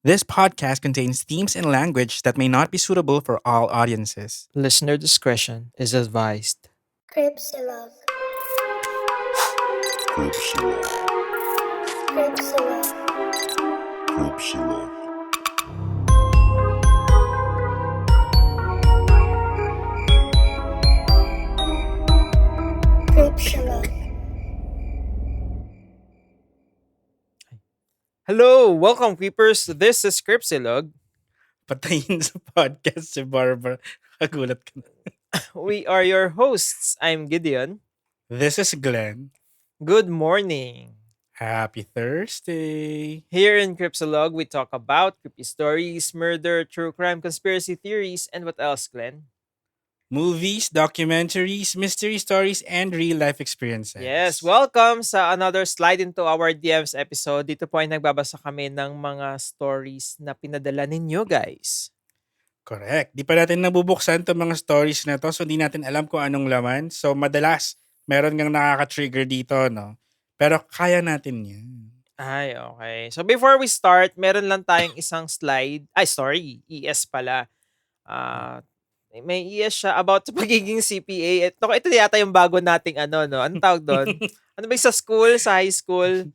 This podcast contains themes and language that may not be suitable for all audiences. Listener discretion is advised. Cripsilog. Cripsilog. Cripsilog. Hello! Welcome, Creepers! This is Cripsilog. Patayin sa podcast si Barbara. Kagulat ka na. We are your hosts. I'm Gideon. This is Glenn. Good morning. Happy Thursday. Here in Cripsilog, we talk about creepy stories, murder, true crime, conspiracy theories, and what else, Glenn? Movies, documentaries, mystery stories, and real-life experiences. Yes, welcome sa another Slide into our DMs episode. Dito po ay nagbabasa kami ng mga stories na pinadala ninyo, guys. Correct. Di pa natin nabubuksan itong mga stories na to, so hindi natin alam kung anong laman. So madalas, meron ngang nakaka-trigger dito, no? Pero kaya natin yan. Ay, okay. So before we start, meron lang tayong isang slide. Ay, sorry. ES pala. May ES siya about sa pagiging CPA. Ito yata yung bago nating no? Anong tawag doon? Ano ba yung sa school, sa high school?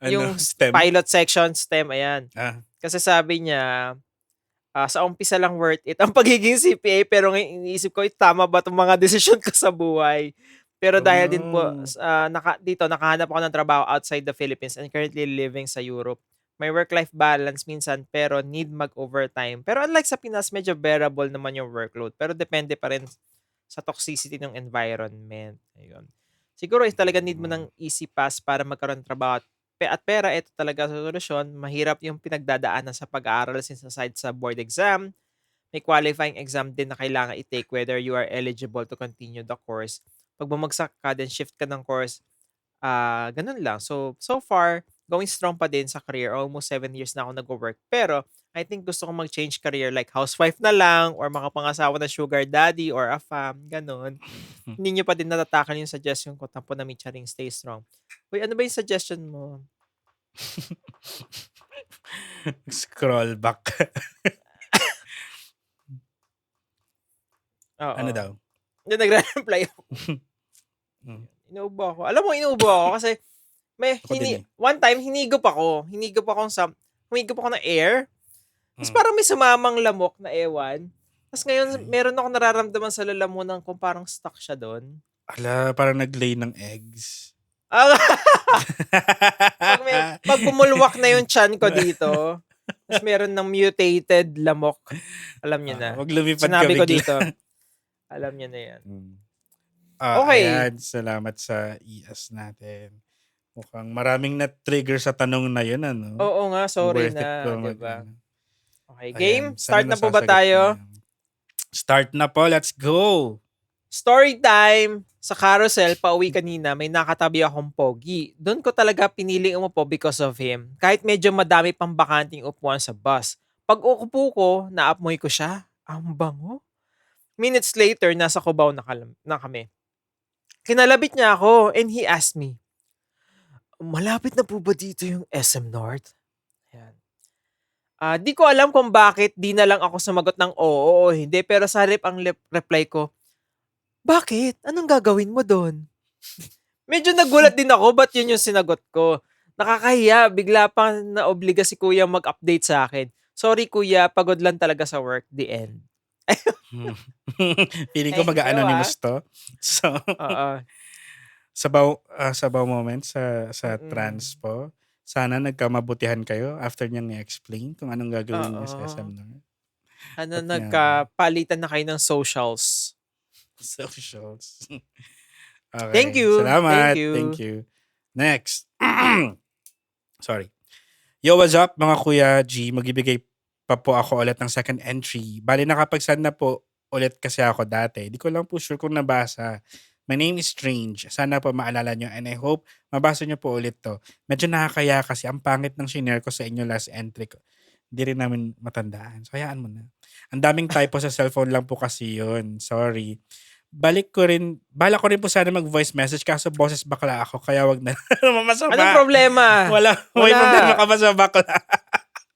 Yung STEM? pilot section, STEM, ayan. Ah, Kasi sabi niya, sa umpisa lang worth it ang pagiging CPA, pero ngayon iniisip ko, tama ba itong mga desisyon ko sa buhay? Pero dahil din po, dito, nakahanap ako ng trabaho outside the Philippines and currently living sa Europe. May work-life balance minsan, pero need mag-overtime. Pero unlike sa Pinas, medyo bearable naman yung workload. Pero depende pa rin sa toxicity ng environment. Ayun. Siguro talaga need mo ng easy pass para magkaroon ng trabaho at pera. Ito talaga sa solusyon. Mahirap yung pinagdadaanan sa pag-aaral since aside sa board exam, may qualifying exam din na kailangan i-take whether you are eligible to continue the course. Pag bumagsak ka, then shift ka ng course, ganun lang. So far, going strong pa din sa career. Almost 7 years na ako nag-work. Pero, I think gusto kong mag-change career like housewife na lang or makapangasawa na sugar daddy or a fam, ganun. Hindi nyo pa din natatakan yung suggestion ko. Tampo na Micharing, stay strong. Uy, ano ba yung suggestion mo? Scroll back. Oo. Ano daw? Hindi, nagre-reply ako. Inuubo ako. Alam mo, inuubo ako kasi Ako din eh. one time, hinigop ako. Humigop ako ng air. Tapos parang may sumamang lamok na ewan. Tapos ngayon, meron ako nararamdaman sa lalamunan ko parang stuck siya doon. Ala, parang nag-lay ng eggs. Pag bumulwak na yung chan ko dito, tapos meron ng mutated lamok. Alam niyo na. Wag lumipad ka Sinabi ko bigla. dito. Alam niyo na yan. Okay. Okay. Ayan, salamat sa ES natin. Mukhang maraming na-trigger sa tanong na yun, ano? Oo nga, sorry Worth it na. po Diba? ano. Okay, Ayan, game? sana Start na po ba nasasagot tayo? na. Start na po, let's go! Story time! Sa carousel, pauwi kanina, may nakatabi akong pogi. Doon ko talaga pinili umupo because of him. Kahit medyo madami pang bakanting upuan sa bus. Pag ukupo ko, naamoy ko siya. Ang bango. Minutes later, nasa Cubao na kami. Kinalabit niya ako and he asked me, malapit na po ba dito yung SM North? Ayan. Di ko alam kung bakit di na lang ako sumagot ng oo o hindi, pero sa reply ko, bakit? Anong gagawin mo doon? Medyo nagulat din ako, ba't yun yung sinagot ko? Nakakahiya, bigla pa naobliga si kuya mag-update sa akin. Sorry kuya, pagod lang talaga sa work, the end. Feeling ko Thank you, mag-anonymous to. So, Oo. sabaw moment sa Mm-mm. transpo. Sana nagkamabutihan kayo after niyang i-explain kung anong gagawin niya sa Oo. SM North. Ano, Ba't nagkapalitan na kayo ng socials. Socials. Okay. Thank you. Salamat. Thank you. Thank you. Next. Sorry. Yo, what's up mga Kuya G? Magbibigay pa po ako ulit ng second entry. Bali nakapag-send na po ulit kasi ako dati. Di ko lang po sure kung nabasa. My name is Strange. Sana po maalala nyo and I hope mabasa nyo po ulit to. Medyo nakakaya kasi ang pangit ng shinare ko sa inyo last entry ko. Hindi rin namin matandaan. So hayaan mo na. Ang daming typo sa cellphone lang po kasi yun. Sorry. Bala ko rin po sana mag-voice message kaso boses bakla ako kaya wag na. Masama. Anong problema? May Wala. problema ka ba sa bakla?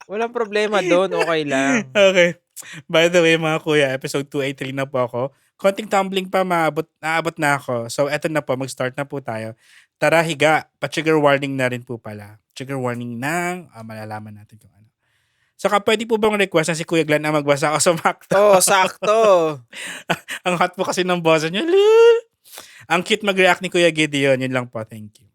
Walang problema doon, okey lang. Okay. By the way, mga kuya, episode 283 na po ako. Konting tumbling pa, aabot na ako. So, eto na po, mag-start na po tayo. Tara, higa. Pa-trigger warning na rin po pala. Trigger warning ng, malalaman natin kung ano. Saka pwede po bang request na si Kuya Glenn ang magbasa o sumakto? Oo, sakto. Ang hot po kasi ng boss niya. Lul! Ang cute mag-react ni Kuya Gideon. Yun lang po, thank you.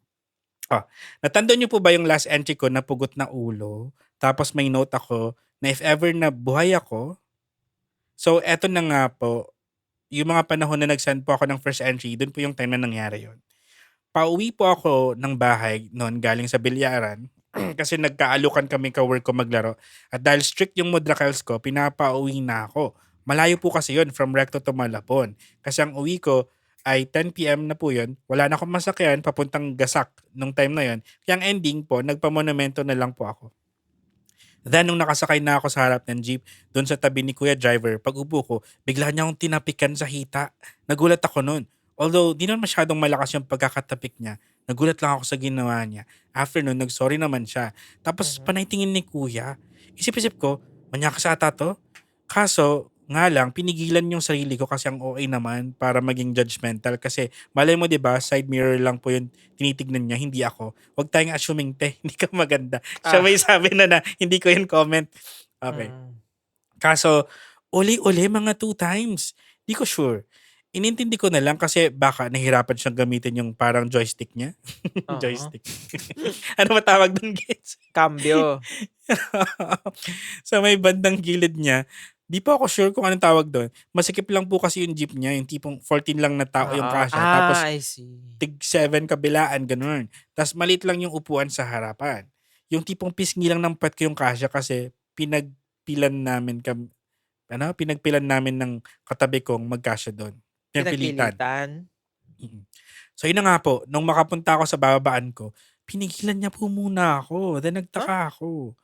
Natandaan niyo po ba yung last entry ko na pugot na ulo? Tapos may note ako na if ever na buhay ako, so eto na nga po, yung mga panahon na nag-send po ako ng first entry, dun po yung time na nangyari yun. Pauwi po ako ng bahay noon galing sa bilyaran kasi nagkaalukan kami ka-work ko maglaro. At dahil strict yung Mudracals ko, pinapauwi na ako. Malayo po kasi yun from Recto to Malabon. Kasi ang uwi ko ay 10 PM na po yun. Wala na akong masakyan papuntang Gasak nung time na yun. Kaya ang ending po, nagpamonumento na lang po ako. Then, nung nakasakay na ako sa harap ng jeep, doon sa tabi ni Kuya Driver, pag upo ko, bigla niya akong tinapikan sa hita. Nagulat ako noon. Although, di naman masyadong malakas yung pagkakatapik niya. Nagulat lang ako sa ginawa niya. After nun, nag-sorry naman siya. Tapos, panay tingin ni Kuya. Isip-isip ko, manyakas ata to? Kaso, nga lang, pinigilan yung sarili ko kasi ang OA naman para maging judgmental. Kasi, malay mo, di ba, side mirror lang po yung tinitignan niya, hindi ako. Huwag tayong assuming, te, hindi ka maganda. Siya may sabi na hindi ko yun comment. Okay. Kaso, uli-uli mga 2 times. Di ko sure. Inintindi ko na lang kasi baka nahirapan siyang gamitin yung parang joystick niya. Oo. Joystick. Ano ba tawag doon, guys? Cambio. Sa may bandang gilid niya, di pa ako sure kung anong tawag doon. Masikip lang po kasi yung jeep niya, yung tipong 14 lang na tao yung kasya. Tapos I see. tig 7 kabilaan, ganun. Tapos maliit lang yung upuan sa harapan. Yung tipong pisngi lang ng pet ko yung kasya kasi pinagpilan namin ng katabi kong magkasya doon. Pinagpilitan. Pinagpilitan. So yun na nga po, nung makapunta ako sa bababaan ko, pinigilan niya po muna ako. Then nagtaka ako.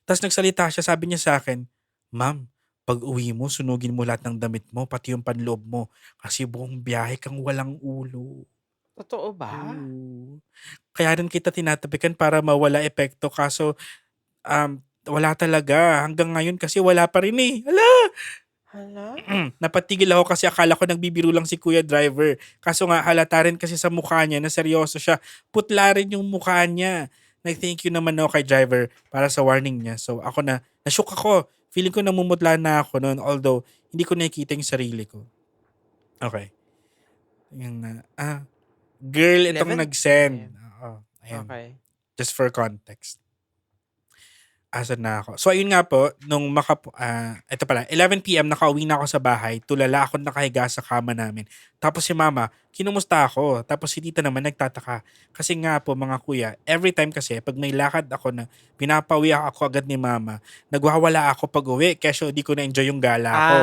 Tapos nagsalita siya, sabi niya sa akin, "Ma'am, pag uwi mo, sunugin mo lahat ng damit mo, pati yung panloob mo. Kasi buong biyahe kang walang ulo." Totoo ba? Oo. Kaya rin kita tinatapikan para mawala epekto. Kaso, wala talaga. Hanggang ngayon kasi wala pa rin eh. Hala? Napatigil ako kasi akala ko nagbibiro lang si Kuya Driver. Kaso nga halata rin kasi sa mukha niya na seryoso siya. Putla rin yung mukha niya. Nag-thank you naman ako kay Driver para sa warning niya. So ako na-shook ako. Feeling ko namumutla na ako noon. Although, hindi ko nakikita yung sarili ko. Okay. Yung girl itong 11 nag-send. PM. Oo. Ayan. Okay. Just for context. Asan na ako? So, ayun nga po, nung ito pala, 11 PM, nakauwi na ako sa bahay, tulala ako nakahiga sa kama namin. Tapos si mama, kinumusta ako. Tapos si tita naman nagtataka. Kasi nga po mga kuya, every time kasi, pag may lakad ako na pinapawi ako agad ni mama, nagwawala ako pag uwi, kesyo di ko na-enjoy yung gala ko.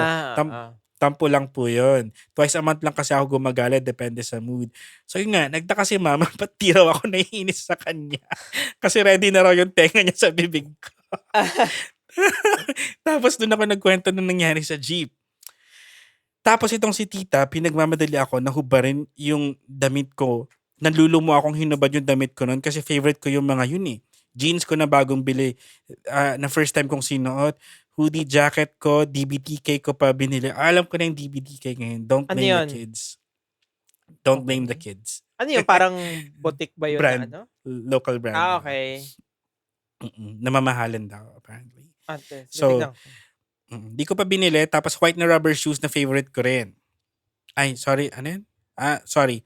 Tampo lang po yun. Twice a month lang kasi ako gumagala, depende sa mood. So yun nga, nagtaka si mama, ba't di raw ako naiinis sa kanya? Kasi ready na raw yung tenga niya sa bibig ko. Tapos doon ako nagkwento nung nangyari sa jeep. Tapos itong si tita, pinagmamadali ako na hubarin yung damit ko. Nanlulumo akong hinubad yung damit ko noon kasi favorite ko yung mga yun eh. Jeans ko na bagong bili na first time kong sinuot. Hoodie jacket ko, DBTK ko pa binili. Alam ko na yung DBTK ngayon. Don't Ano blame yun? the kids. Don't blame the Okay. kids. Ano yun? Parang boutique ba yun Brand. na ano? Local brand. Okay. Namamahalan daw apparently. Ate, So, titignan ko. di ko pa binili. Tapos white na rubber shoes na favorite ko rin. Ay, sorry. Ano yun? Sorry.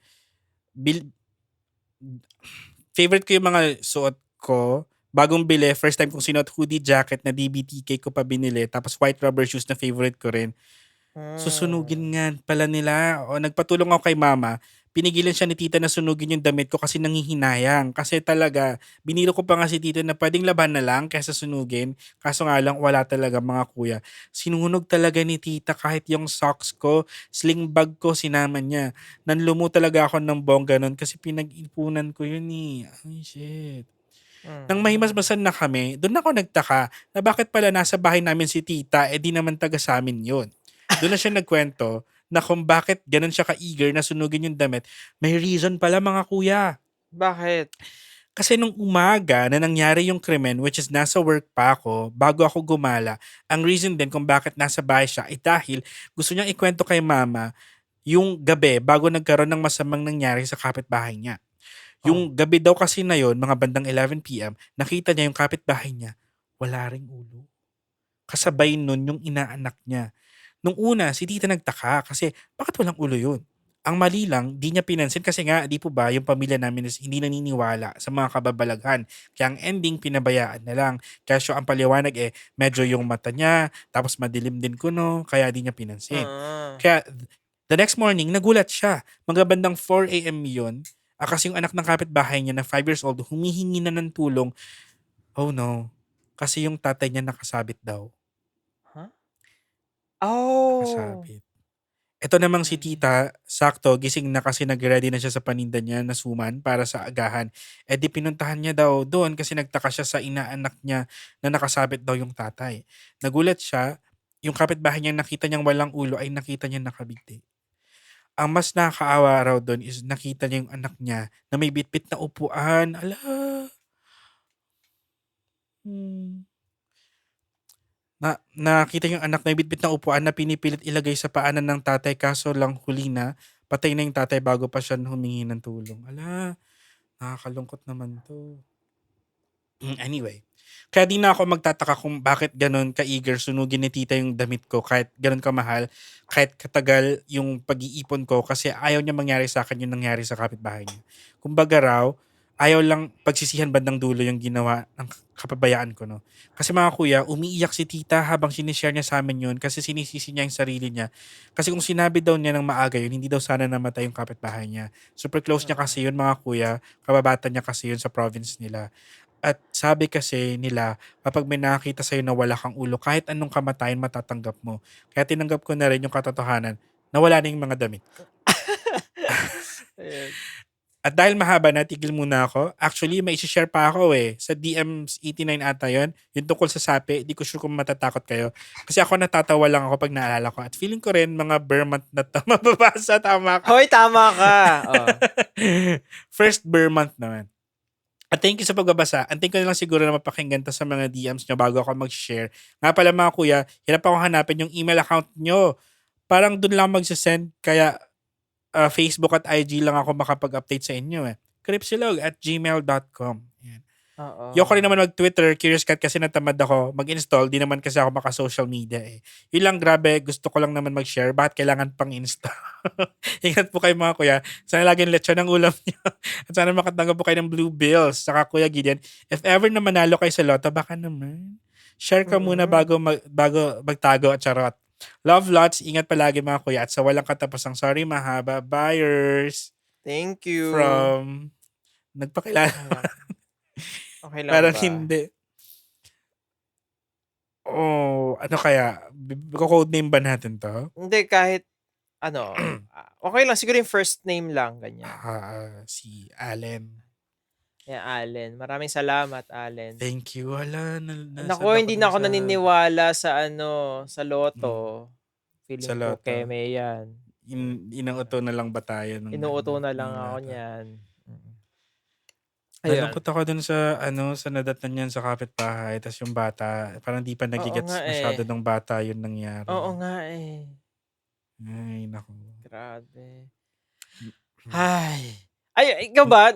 Favorite ko yung mga suot ko. Bagong bili. First time kong sinuot hoodie jacket na DBTK ko pa binili. Tapos white rubber shoes na favorite ko rin. Susunugin nga pala nila. O nagpatulong ako kay mama. Pinigilan siya ni tita na sunugin yung damit ko kasi nangihinayang. Kasi talaga, biniro ko pa nga si tita na pwedeng laban na lang kaysa sunugin. Kaso nga lang, wala talaga mga kuya. Sinunog talaga ni tita kahit yung socks ko, sling bag ko, sinama niya. Nanlumo talaga ako ng bongga nun kasi pinag-ipunan ko yun eh. Ay, shit. Nang mahimasmasan na kami, doon ako nagtaka na bakit pala nasa bahay namin si tita, di naman taga sa amin yun. Doon na siya nagkwento na kung bakit ganun siya ka-eager na sunugin yung damit. May reason pala mga kuya. Bakit? Kasi nung umaga na nangyari yung krimen, which is nasa work pa ako, bago ako gumala, ang reason din kung bakit nasa bahay siya ay dahil gusto niyang ikwento kay mama yung gabi bago nagkaroon ng masamang nangyari sa kapitbahay niya. Oh. Yung gabi daw kasi na yon, mga bandang 11 p.m, nakita niya yung kapitbahay niya, wala ring ulo. Kasabay nun yung inaanak niya. Nung una, si tita nagtaka kasi bakit walang ulo yun? Ang mali lang, di niya pinansin kasi nga, di po ba, yung pamilya namin is hindi naniniwala sa mga kababalaghan. Kaya ang ending, pinabayaan na lang. Kaya ang paliwanag medyo yung mata niya, tapos madilim din kuno, kaya di niya pinansin. Ah. Kaya the next morning, nagulat siya. Mga bandang 4 a.m. yun, kasi yung anak ng kapitbahay niya na 5 years old, humihingi na ng tulong. Oh no, kasi yung tatay niya nakasabit daw. Huh? Oh. Nakasabit. Ito namang si tita, sakto, gising na kasi nag-ready na siya sa paninda niya na suman para sa agahan. Di pinuntahan niya daw doon kasi nagtaka siya sa inaanak niya na nakasabit daw yung tatay. Nagulat siya, yung kapitbahay niya nakita niyang walang ulo ay nakita niya nakabigti. Ang mas nakakaawa raw doon is nakita niya yung anak niya na may bitbit na upuan. Ala. Hmm. Nakita yung anak na may bitbit na upuan na pinipilit ilagay sa paanan ng tatay kaso lang huli na, patay na yung tatay bago pa siya humingi ng tulong. Ala, nakakalungkot naman to. Anyway, kaya di na ako magtataka kung bakit ganun ka-eager sunugin ni tita yung damit ko kahit ganun kamahal, kahit katagal yung pag-iipon ko kasi ayaw niya mangyari sa akin yung nangyari sa kapitbahay niya. Kumbaga raw, ayaw lang pagsisihan bandang dulo yung ginawa ng kapabayaan ko, no? Kasi mga kuya, umiiyak si tita habang sinishare niya sa amin yun kasi sinisisi niya yung sarili niya. Kasi kung sinabi daw niya ng maaga yun, hindi daw sana namatay yung kapitbahay niya. Super close niya kasi yun, mga kuya. Kababata niya kasi yun sa province nila. At sabi kasi nila, kapag may nakakita sa'yo na wala kang ulo, kahit anong kamatayan matatanggap mo. Kaya tinanggap ko na rin yung katotohanan na wala na yung mga damit. Ayun. At dahil mahaba na, tigil muna ako. Actually, may isi-share pa ako sa DMs 89 ata yun. Yung tungkol sa sapi, di ko sure kung matatakot kayo. Kasi ako natatawa lang ako pag naalala ko. At feeling ko rin, mga bear month na to, mababasa, tama ka. Hoy, tama ka. Oh. First bear month naman. At thank you sa pagbabasa. Antin ko na lang siguro na mapakinggan to sa mga DMs nyo bago ako mag-share. Nga pala mga kuya, hirap ako hanapin yung email account nyo. Parang dun lang magsasend, kaya Facebook at IG lang ako makapag-update sa inyo cripsilog@gmail.com. Yan. Oo. Yoko rin naman mag-Twitter, curious cat kasi natamad ako mag-install, di naman kasi ako maka-social media Yun lang, grabe, gusto ko lang naman mag-share, bakit kailangan pang install? Ingat po kayo mga kuya, sana laging lechon ang ulam niyo, at sana makatanggap po kayo ng blue bills. Saka Kuya Gideon, if ever na manalo kayo sa loto, baka naman, share ka muna bago magtago at charot. Love lots, ingat palagi mga kuya, at sa walang katapusang sorry mahaba, buyers. Thank you. From, nagpakilala. Okay lang Parang ba? hindi. Oh, ano kaya? Code name ba natin to? Hindi, kahit ano, okay lang. Siguro yung first name lang, ganyan. Si Allen. Yeah, Allen. Maraming salamat, Allen. Thank you. Wala. Naku, hindi na ako naniniwala sa sa loto. Sa Feeling ko loto. keme yan. Inuuto na lang ba tayo? Inuuto na lang ako niyan. Nalungkot ako dun sa sa nadatan niyan sa kapitbahay, tas yung bata, parang di pa nagigets nga masyado ng bata yun nangyari. Oo nga Ay, naku. Grabe. Ay, ikaw ba,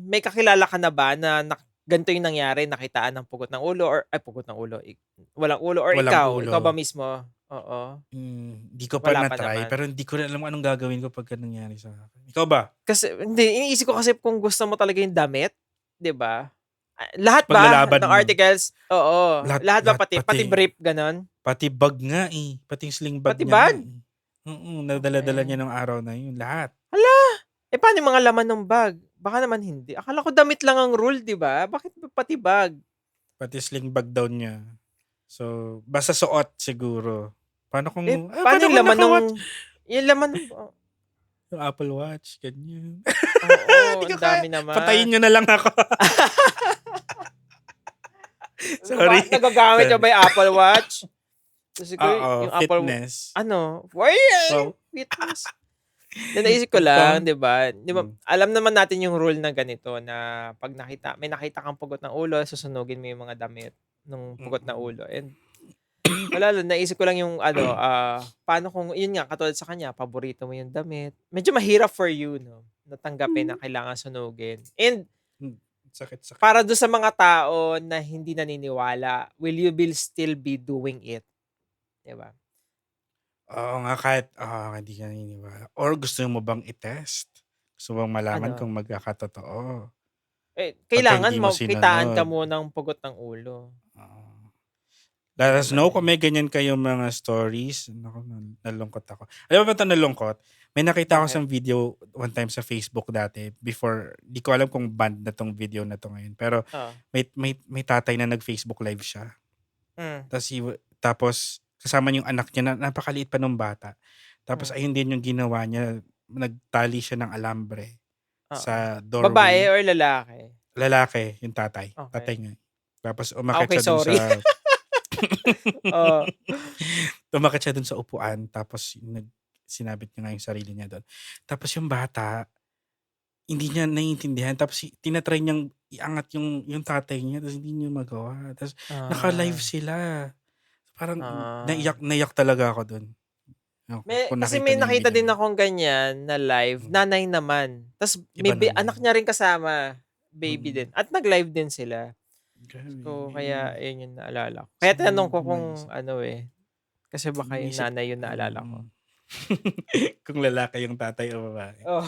may kakilala ka na ba na ganito yung nangyari, nakitaan ng pugot ng ulo or pugot ng ulo, walang ulo, or Walang ikaw ba ulo. mismo? Oo. Hindi ko pa Wala pa na-try, naman. pero hindi ko rin alam anong gagawin ko pagka nangyari sa akin. Ikaw ba? Kasi hindi, iniisip ko kasi kung gusto mo talaga yung damit, 'di ba? Lahat ba Paglalaban ng mo. articles? Oo. Lahat ba Lahat, pati brief ganon? Pati bag nga Pati yung sling bag Pati niya bag? nga Oo, nadala-dala Okay. niya nung araw na yun. Lahat. Paano yung mga laman ng bag? Baka naman hindi. Akala ko damit lang ang rule, 'di ba? Bakit pati bag? Pati sling bag daw niya. So, basta suot siguro. Paano kung... Paano yung kung laman naka-watch? yung laman ng Yung Apple Watch, ganyan. Oo, Di ang ko kaya. dami naman. Patayin nyo na lang ako. Sorry. Nagagamit mo ba yung Apple Watch? So, siguro Oo, yung Apple fitness. Why? Wow. Fitness. Naisip ko lang, Pang 'di ba? 'Di ba, hmm, alam naman natin yung rule na ganito na 'pag may nakita kang pugot ng ulo, susunugin mo yung mga damit nung pugot na mm. ulo. And wala lang, naisip ko lang yung ano, paano kung yun nga, katulad sa kanya, paborito mo yung damit. Medyo mahirap for you, 'no, na tanggapin na kailangan sunugin. And Hmm, sakit-sakit. para dun sa mga tao na hindi naniniwala, will you still be doing it, 'di ba? Oo nga, kahit hindi ka naniniwala or gusto mo bang i-test? Gusto mo bang malaman Ano, kung magkakatotoo pagka kailangan hindi mo kitaan ka sinunod? munang pugot ng ulo, Oo. 'di Let us naman, know kung may ganyan kayong mga stories. Naku, nalungkot ako. Alam mo ba ito nalungkot? May nakita ako Bakit? sa video one time sa Facebook dati before, di ko alam kung banned na tong video na to ngayon. Pero Oo. may tatay na nag-Facebook live siya. Hmm, Tapos kasama niya yung anak niya na napakaliit pa nung bata. Tapos hmm, ayun din yung ginawa niya. Nagtali siya ng alambre oo. sa Babae doorway. or lalaki? Lalaki, yung tatay. Tatay Okey. nga. Tapos umakyat Okey, siya dun sorry. sa Oo. umakyat siya dun sa upuan tapos sinabit niya nga yung sarili niya dun. Tapos yung bata, hindi niya naiintindihan tapos tina-try niyang iangat yung tatay niya tapos hindi niya magawa. Tapos naka-live Ah, sila. Parang ah. naiyak talaga ako dun. Ewan ko kung Kasi nakita may niyo yung nakita video din na yun. akong ganyan na live, Hmm, nanay naman. Tas may iba naman. anak niya rin kasama, baby Mm. din at nag-live din sila. Grabe, So, kaya ayun yung naalala ko. Kaya saan tinanong ko kung umaisip ano, kasi baka yung umaisip nanay yung naalala ko. mm. Kung lalaki yung tatay o babae. Oo.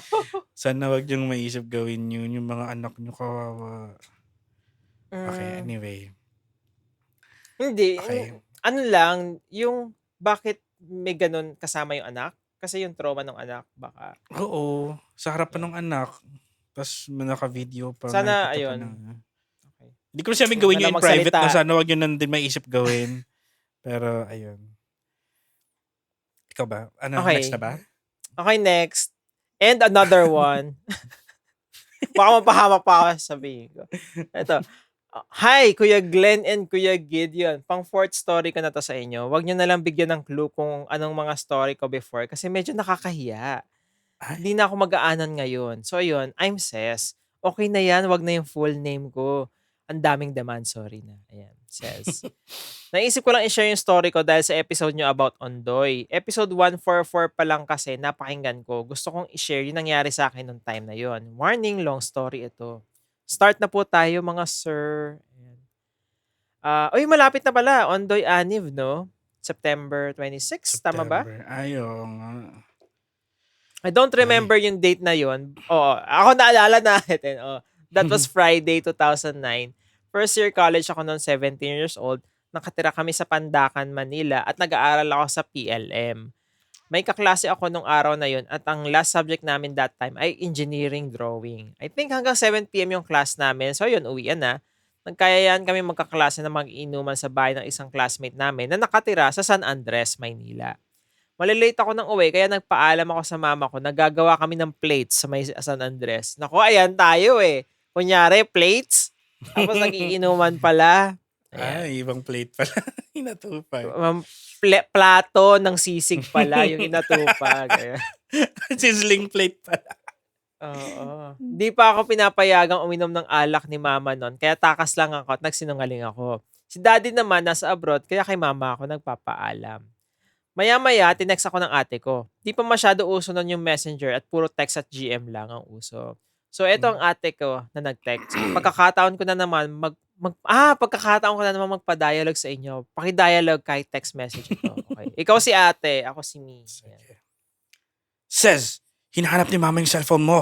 Sana wag niyong maisip gawin yun, yung mga anak niyo kawawa. Okay, Hmm, anyway. hindi, Okay. ano lang, yung bakit may gano'n kasama yung anak, kasi yung trauma ng anak baka Oo, sa harapan yun. ng anak, ta's naka-video pa, Sana nakikita pa ayun, ng okey. hindi ko sinabing 'Wag na gawin niyo lang in private 'no, magsalita. sana wag niyo na din maisip gawin. Pero ayun. Ikaw ba? Ano, next na Okey, ba? okey next, and another one. Baka mapahamak pa ako sasabihin ko. Eto, "Hi Kuya Glenn and Kuya Gideon, pang fourth story ko na 'to sa inyo. Wag niyo na lang bigyan ng clue kung anong mga story ko before kasi medyo nakakahiya. Ay, Hindi na ako mag-aanon ngayon. So ayun, I'm Ses. Okey na 'yan, wag na yung full name ko. Ang daming demand, sorry na." Ayan, Ses. "Naisip ko lang i-share yung story ko dahil sa episode niyo about Ondoy. Episode 144 pa lang kasi napakinggan ko. Gusto kong i-share yung nangyari sa akin nung time na yon. Warning, long story ito. Start na po tayo mga sir." Ayan. Uy, malapit na pala, Ondoy Aniv 'no? September 26, tama ba? September. Ay, oo nga. I don't Ay. remember yung date na yon. Oo, ako naalala natin, oh. That was Friday, 2009. First year college ako no'n, 17 years old. Nakatira kami sa Pandacan, Manila at nag-aaral ako sa PLM. May kaklase ako nung araw na yon at ang last subject namin that time ay engineering drawing. I think hanggang 7 PM yung class namin. So yun, uwian na. Nagkayayaan kami magkaklase na mag-inuman sa bahay ng isang classmate namin na nakatira sa San Andres, Maynila. Male-late ako ng uwi kaya nagpaalam ako sa mama ko na gagawa kami ng plates sa may San Andres. Naku, ayan tayo, eh. Kunyari plates, tapos nag-iinuman pala. Ayan. Ay, ibang plate pala. Hinatupag. Plato ng sisig pala yung inatupag, ayan. Sizzling plate pala. Oo. 'Di pa ako pinapayagang uminom ng alak ni mama nun kaya takas lang ako at nagsinungaling ako. Si daddy naman nasa abroad kaya kay mama ako nagpapaalam. Maya-maya tinext ako ng ate ko. 'Di pa masyado uso nun yung Messenger at puro text at GM lang ang uso. So eto ang Hmm. ate ko na nag-text. Pagkakataon ko na naman magpa-dialogue sa inyo. Paki-dialogue kahit text message ito, okey. Ikaw si ate, ako si me, ayan. Sige. Says, hinahanap ni mama yung cellphone mo.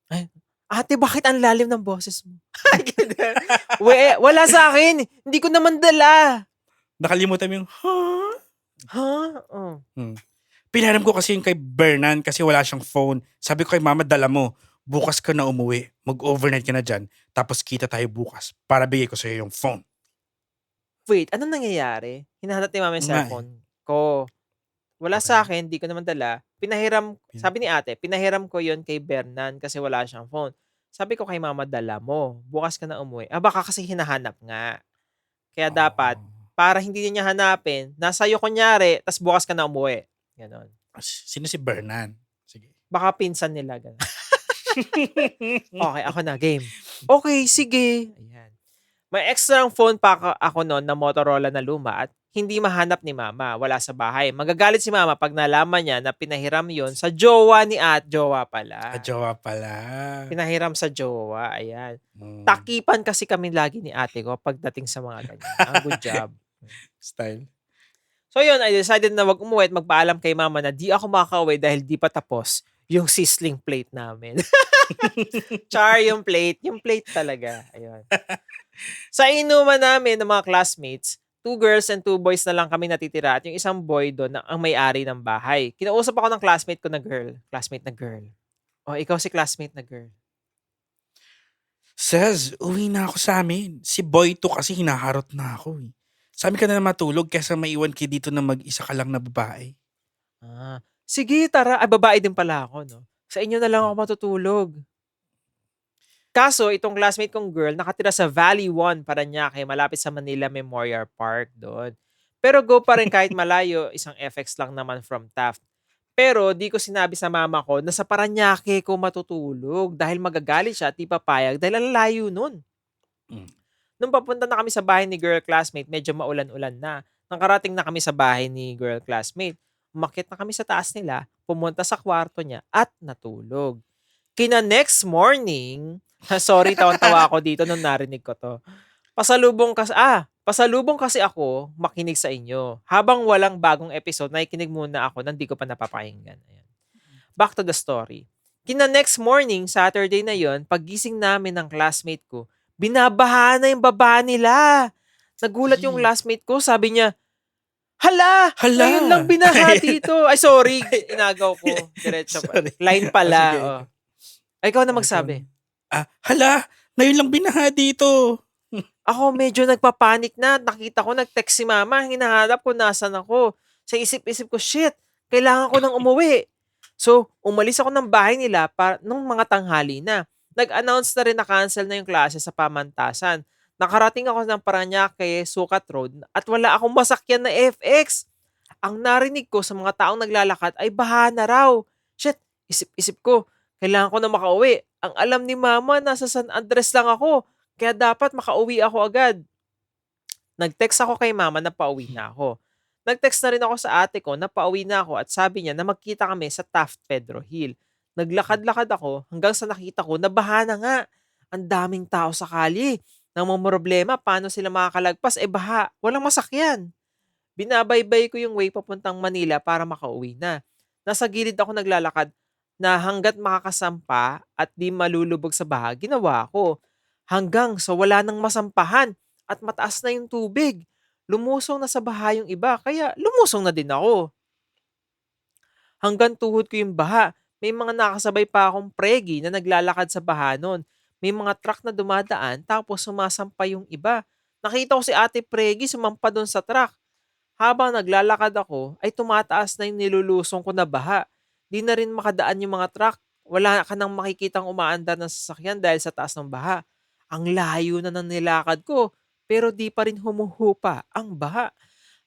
Ay, "Ate bakit ang lalim ng boses mo?" Gano'n. Wala sa'kin, hindi ko naman dala. Nakalimutan mo yung, huh? Ha? Oh. Hmm. Pinahiram ko kasi yung kay Bernan kasi wala siyang phone. Sabi ko kay mama, dala mo. Bukas ka na umuwi. Mag-overnight ka na dyan. Tapos kita tayo bukas para bigay ko sa'yo yung phone. Wait, anong nangyayari? Hinahanap ni mama yung Nga eh. cellphone ko. Wala Okay. sa'kin, hindi ko naman dala. Sabi ni ate, pinahiram ko yon kay Bernan kasi wala siyang phone. Sabi ko kay mama, dala mo. Bukas ka na umuwi. Baka kasi hinahanap nga. Kaya dapat, Oh. para hindi niya hanapin, nasa iyo kunyari, tas bukas ka na umuwi. Gano'n. Sino si Bernan? Sige. Baka pinsan nila, gano'n. Okay, ako na, game. Okay, sige. Ayan. May extrang phone pa ako no'n na Motorola na luma at hindi mahanap ni mama, wala sa bahay. Magagalit si mama 'pag nalaman niya na pinahiram yon sa jowa ni jowa pala. Jowa pala. Pinahiram sa jowa, ayan. Mm, Takipan kasi kami lagi ni ate ko pagdating sa mga ganyan. Good job. style. So yun, I decided na wag umuwi at magpaalam kay mama na di ako makakauwi dahil di pa tapos yung sizzling plate namin. Char yung plate talaga. Ayun. Sa inuman namin ng mga classmates, 2 girls and 2 boys na lang kami natitira at yung isang boy doon na ang may-ari ng bahay. Kinausap ako ng classmate na girl. Oh, ikaw si classmate na girl. Says, uwi na ako sa amin. Si Boy to kasi hinaharot na ako eh. Sabi ka na matulog kaysa maiwan kayo dito na mag-isa ka lang na babae. Sige, tara. Ay, babae din pala ako, no? Sa inyo na lang ako matutulog. Kaso, itong classmate kong girl, nakatira sa Valley 1, Parañaque, malapit sa Manila Memorial Park doon. Pero go pa rin kahit malayo, isang FX lang naman from Taft. Pero di ko sinabi sa mama ko na sa Parañaque ko matutulog dahil magagalit siya at di papayag dahil ang layo nun. Mm. Nung papunta na kami sa bahay ni girl classmate, medyo maulan-ulan na. Nakarating na kami sa bahay ni girl classmate. Umakyat na kami sa taas nila, pumunta sa kwarto niya at natulog. Kina next morning, sorry, tawan-tawa ako dito nung narinig ko to. Pasalubong kasi ako makinig sa inyo. Habang walang bagong episode, nakikinig muna ako nang di ko pa napapakinggan. Ayan. Back to the story. Kina next morning, Saturday na yon, paggising namin ng classmate ko, binabaha na yung baba nila. Nagulat yung classmate ko, sabi niya, Hala! Ngayon lang binaha dito. Ay, sorry. Inagaw ko. Diretso pa. Sorry. Line pala. Sige. Oh. Ay, ikaw na magsabi. Hala! Ngayon lang binaha dito. Ako medyo nagpapanik na. Nakita ko, nag-text si mama. Hinahanap ko nasan ako. Sa isip-isip ko, shit, kailangan ko nang umuwi. So, umalis ako ng bahay nila nung mga tanghali na. Nag-announce na rin na cancel na yung klase sa pamantasan. Nakarating ako ng Parañaque, Sukat Road at wala akong masakyan na FX. Ang narinig ko sa mga taong naglalakad ay baha na raw. Shit, isip-isip ko, kailangan ko na makauwi. Ang alam ni mama, nasa San Andres lang ako. Kaya dapat makauwi ako agad. Nag-text ako kay mama na pauwi na ako. Nag-text na rin ako sa ate ko na pauwi na ako at sabi niya na magkita kami sa Taft Pedro Hill. Naglakad-lakad ako hanggang sa nakita ko na baha na nga. Ang daming tao sa kali. Nang problema, paano sila makakalagpas? Baha. Walang masakyan. Binabaybay ko yung way papuntang Manila para makauwi na. Nasa gilid ako naglalakad na hanggat makakasampa at di malulubog sa baha, ginawa ko. Hanggang sa wala nang masampahan at mataas na yung tubig. Lumusong na sa baha yung iba, kaya lumusong na din ako. Hanggang tuhod ko yung baha. May mga nakasabay pa akong pregi na naglalakad sa baha nun. May mga truck na dumadaan tapos sumasampa yung iba. Nakita ko si Ate Pregi sumampa doon sa truck. Habang naglalakad ako, ay tumataas na yung nilulusong ko na baha. Di na rin makadaan yung mga truck. Wala ka nang makikitang umaandar ng sasakyan dahil sa taas ng baha. Ang layo na ng nilakad ko, pero di pa rin humuhupa ang baha.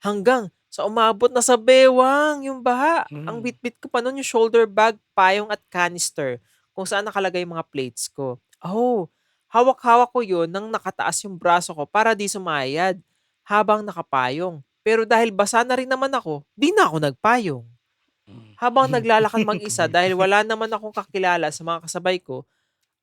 Hanggang sa umabot na sa bewang yung baha. Ang bitbit ko pa noon yung shoulder bag, payong at canister kung saan nakalagay yung mga plates ko. Oh, hawak-hawak ko yun nang nakataas yung braso ko para di sumayad habang nakapayong. Pero dahil basa na rin naman ako, di na ako nagpayong. Habang naglalakad mag-isa dahil wala naman akong kakilala sa mga kasabay ko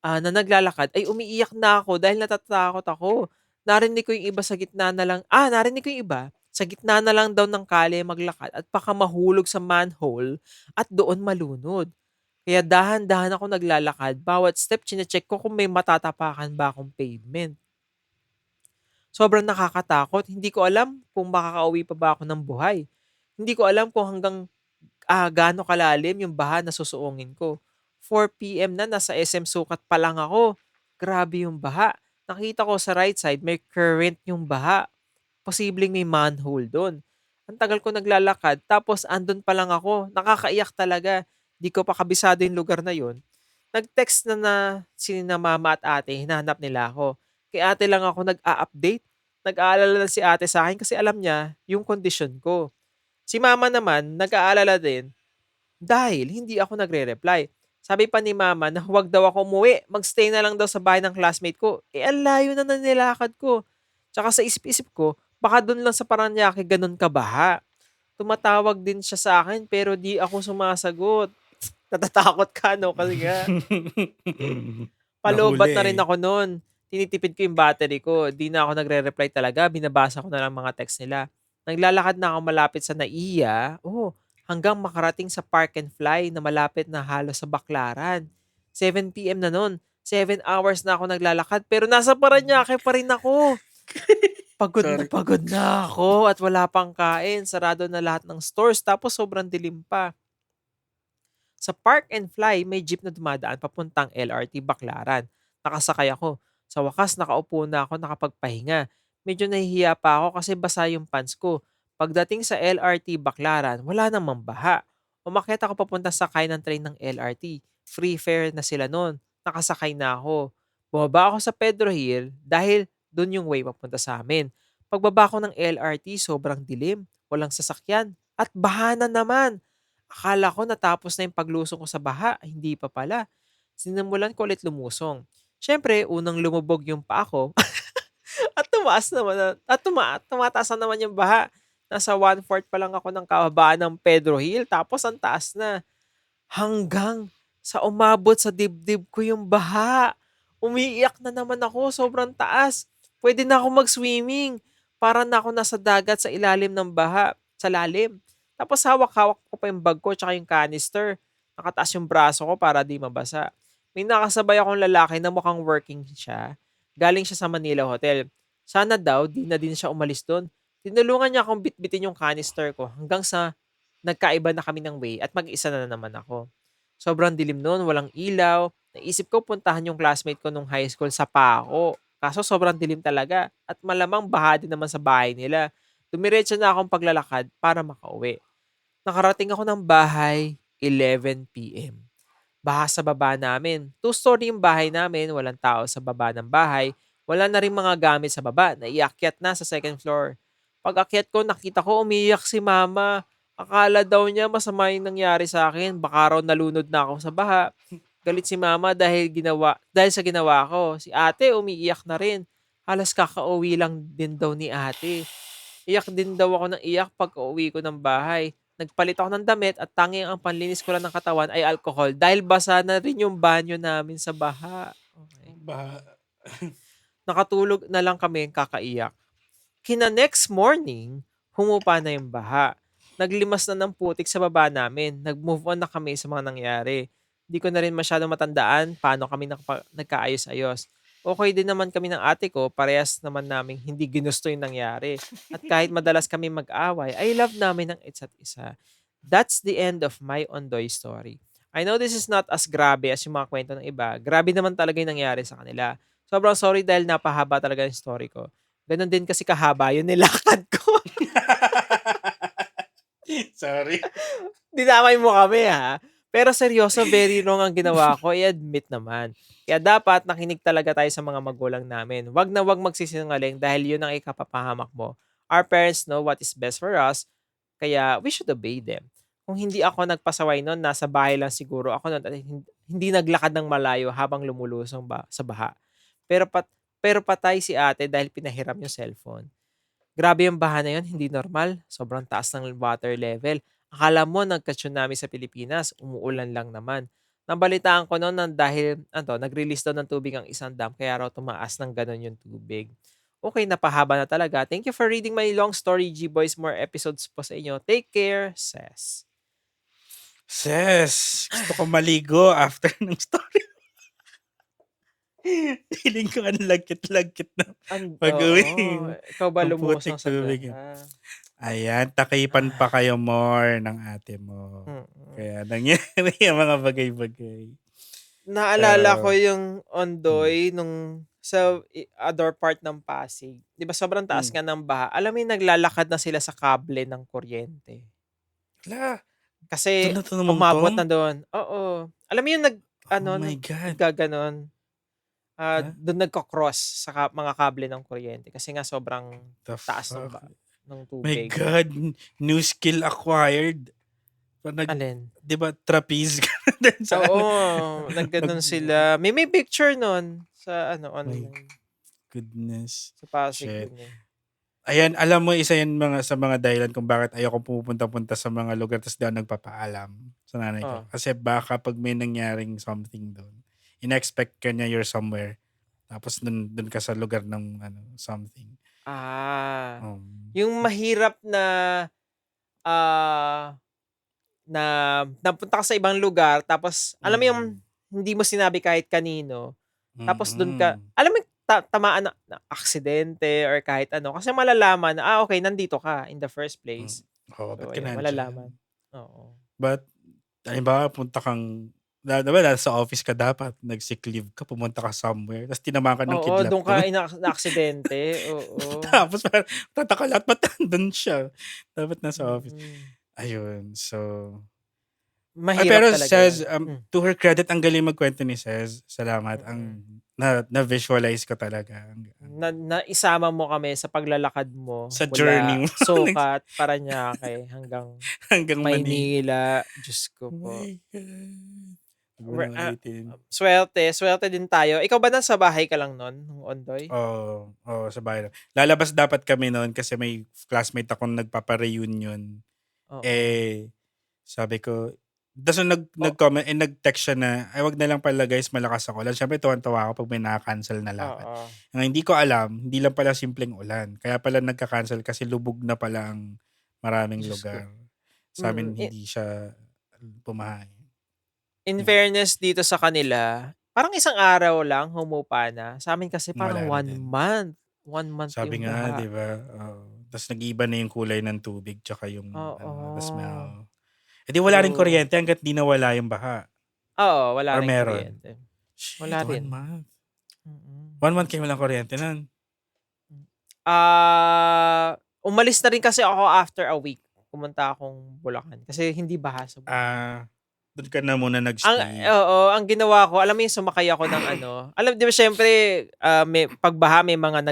na naglalakad, ay umiiyak na ako dahil natatakot ako. Narinig ko yung iba sa gitna na lang, narinig ko yung iba sa gitna na lang daw ng kalye maglakad at baka mahulog sa manhole at doon malunod. Kaya dahan-dahan ako naglalakad. Bawat step, chinecheck ko kung may matatapakan ba akong pavement. Sobrang nakakatakot. Hindi ko alam kung makakauwi pa ba ako ng buhay. Hindi ko alam kung hanggang gaano kalalim yung baha na susuungin ko. 4 p.m. na, nasa SM Sukat pa lang ako. Grabe yung baha. Nakita ko sa right side, may current yung baha. Posibleng may manhole doon. Ang tagal ko naglalakad, tapos andun pa lang ako. Nakakaiyak talaga. Di ko pa kabisado yung lugar na yun. Nag-text na sina mama at ate, hinahanap nila ako. Kay ate lang ako nag-a-update. Nag-aalala na si ate sa akin kasi alam niya yung kondisyon ko. Si mama naman, nag-aalala din dahil hindi ako nagre-reply. Sabi pa ni mama na huwag daw ako umuwi, magstay na lang daw sa bahay ng classmate ko. Ang layo na nilakad ko. Tsaka sa isip-isip ko, baka doon lang sa Paranaque ganun kabaha. Tumatawag din siya sa akin pero di ako sumasagot. Natatakot ka, no? Kasi nga, palobat Nahuli na rin eh. ako noon. Tinitipid ko yung battery ko. Di na ako nagre-reply talaga. Binabasa ko na lang mga text nila. Naglalakad na ako malapit sa NAIA. Oh, hanggang makarating sa Park and Fly na malapit na halos sa Baclaran. 7 p.m. na noon. 7 hours na ako naglalakad pero nasa Paranaque pa rin ako. Sorry. Pagod na ako at wala pang kain. Sarado na lahat ng stores tapos sobrang dilim pa. Sa Park and Fly, may jeep na dumadaan papuntang LRT Baclaran. Nakasakay ako. Sa wakas, nakaupo na ako nakapagpahinga. Medyo nahihiya pa ako kasi basa yung pants ko. Pagdating sa LRT Baclaran, wala namang baha. Umakyat ako papunta sa sakay ng train ng LRT. Free fare na sila noon. Nakasakay na ako. Bumaba ako sa Pedro Hill dahil doon yung way papunta sa amin. Pagbaba ko ng LRT, sobrang dilim. Walang sasakyan. At baha na naman. Akala ko natapos na yung paglusong ko sa baha, hindi pa pala. Sinimulan ko ulit lumusong. Siyempre, unang lumubog yung paa ko at tumaas naman tumataas na naman yung baha. Nasa 1/4 pa lang ako ng kahabaan ng Pedro Hill tapos ang taas na. Hanggang sa umabot sa dibdib ko yung baha. Umiiyak na naman ako, sobrang taas. Pwede na ako mag-swimming. Para na ako nasa dagat sa ilalim ng baha, sa lalim. Tapos hawak-hawak ko pa yung bag ko tsaka yung canister. Nakataas yung braso ko para di mabasa. May nakasabay akong lalaki na mukhang working siya. Galing siya sa Manila Hotel. Sana daw di na din siya umalis doon. Tinulungan niya akong bitbitin yung canister ko hanggang sa nagkaiba na kami ng way at mag-isa na naman ako. Sobrang dilim noon, walang ilaw. Naisip ko puntahan yung classmate ko nung high school sa Paco. Kaso sobrang dilim talaga at malamang baha din naman sa bahay nila. Dumiretso na akong paglalakad para makauwi. Nakarating ako ng bahay 11 p.m. Baha sa baba namin. Two-story yung bahay namin, walang tao sa baba ng bahay. Wala na rin mga gamit sa baba, naiakyat na sa second floor. Pag akyat ko, nakita ko umiyak si mama. Akala daw niya masama yung nangyari sa akin. Baka raw nalunod na ako sa baha. Galit si mama dahil sa ginawa ko. Si ate umiiyak na rin. Halos kakauwi lang din daw ni ate. Iyak din daw ako ng iyak pag uwi ko ng bahay. Nagpalit ako ng damit at tanging ang panlinis ko lang ng katawan ay alcohol dahil basa na rin yung banyo namin sa baha. Okay. Baha. Nakatulog na lang kami kakaiyak. Kina next morning, humupa na yung baha. Naglimas na ng putik sa baba namin. Nag-move on na kami sa mga nangyari. Hindi ko na rin masyado matandaan paano kami nagkaayos-ayos. Okay din naman kami ng ate ko, parehas naman namin hindi ginusto yung nangyari. At kahit madalas kami mag-away, I love namin ang isa't isa. That's the end of my Ondoy story. I know this is not as grabe as yung mga kwento ng iba. Grabe naman talaga yung nangyari sa kanila. Sobrang sorry dahil napahaba talaga yung story ko. Ganon din kasi kahaba yung nilakad ko. Sorry. Dinamay mo kami ha. Pero seryoso, very wrong ang ginawa ko. I-admit naman. Kaya dapat nakinig talaga tayo sa mga magulang namin. Wag na wag magsisinungaling dahil yun ang ikapapahamak mo. Our parents know what is best for us, kaya we should obey them. Kung hindi ako nagpasaway noon, nasa bahay lang siguro ako noon at hindi naglakad ng malayo habang lumulusong sa baha. Pero, pero patay si ate dahil pinahiram yung cellphone. Grabe yung baha na yun, hindi normal. Sobrang taas ng water level. Akala mo nagka-tsunami sa Pilipinas, umuulan lang naman. Nabalitaan ko noon na dahil nag-release daw ng tubig ang isang dam kaya raw tumaas ng ganon yung tubig. Okay, napahaba na talaga. Thank you for reading my long story, G-Boys. More episodes po sa inyo. Take care, Ses. Gusto ko maligo after ng story. Feeling ko ang lagkit-lagkit na pag-uwi. Ikaw ba Ang lumusong putik sa tubig. ganda? Ayan, takipan pa kayo more ng ate mo. Kaya nangyari yung mga bagay-bagay. Naalala ko yung Ondoy nung sa other part ng Pasig. 'Di ba sobrang taas nga ng baha. Alam mo yung naglalakad na sila sa kable ng kuryente. Wala. Kasi Doon na to umabot namungtong? na doon. Oo. Alam mo yung Oh my God. naggaganon. Huh? Doon nagko-cross sa mga kable ng kuryente kasi nga sobrang The taas fuck? ng My tubig. God. New skill acquired. Alin? Di ba, trapeze din sa ano? Oo, nagganon sila. May picture nun sa My online. goodness. Sa Pasig Shit. yun eh. Ayan, alam mo, isa yan sa mga dahilan kung bakit ayoko pupunta-punta sa mga lugar tapos di ako nagpapaalam sa nanay ko. Oh. Kasi baka pag may nangyaring something doon, in-expect ka niya you're somewhere. Tapos dun ka sa lugar ng something. Yung mahirap na na napunta ka sa ibang lugar tapos alam mo yung hindi mo sinabi kahit kanino. Tapos dun ka, alam mo yung tamaan na aksidente or kahit ano. Kasi malalaman na, okay, nandito ka in the first place. Oo, ba't So, ka ayun, nandyan? malalaman. Oo. But, halimbawa, punta kang, diba, nasa office ka dapat, nag-sick leave ka, pumunta ka somewhere, tapos tinamaan ka ng Oo, kidlat doon doon. ka na-aksidente. Oo. Tapos, tataka lahat, ba't nandun siya? Dapat nasa office. Mm. Ayun, so... Mahirap pero talaga Sez, yan. to her credit, ang galing magkwento ni Sez. Salamat. Na-visualize ko talaga. Naisama mo kami sa paglalakad mo Sa mula journey mo. Sukat, Parañaque hanggang Manila. Maynila. Diyos ko Oh po. my God. Huwag mo na ulitin. Swerte din tayo. Ikaw ba nasa bahay ka lang nun, nung Ondoy? Oo, sa bahay lang. Lalabas dapat kami noon kasi may classmate akong nagpapa-reunion. Oo. Sabi ko, tapos nag-comment, nag-text siya na, ay wag na lang pala guys, malakas ako ulan. Siyempre, tuwan-tuwa ako pag may naka-cancel na lakad. Ang hindi ko alam, hindi lang pala simpleng ulan. Kaya pala nagka-cancel kasi lubog na pala ang maraming Diyos lugar. ko. Sa amin, hindi siya pumahay. In fairness dito sa kanila, parang isang araw lang humupa na. Sa amin kasi parang Wala na 1 din. month. 1 month Sabi yung nga, baha. di ba? Tapos nag-iba na yung kulay ng tubig tsaka yung the smell. Eh di wala rin kuryente hanggat di nawala yung baha. Oo, wala Or rin meron. kuryente. Shit, Wala 1 rin. month. 1 month kayo walang kuryente nun. Umalis na rin kasi ako after a week. Pumunta akong Bulacan kasi hindi baha sa Bulacan. Doon ka na muna nag-stay. Ang ginawa ko, alam mo yung sumakay ako ng alam di ba syempre, may pagbaha may mga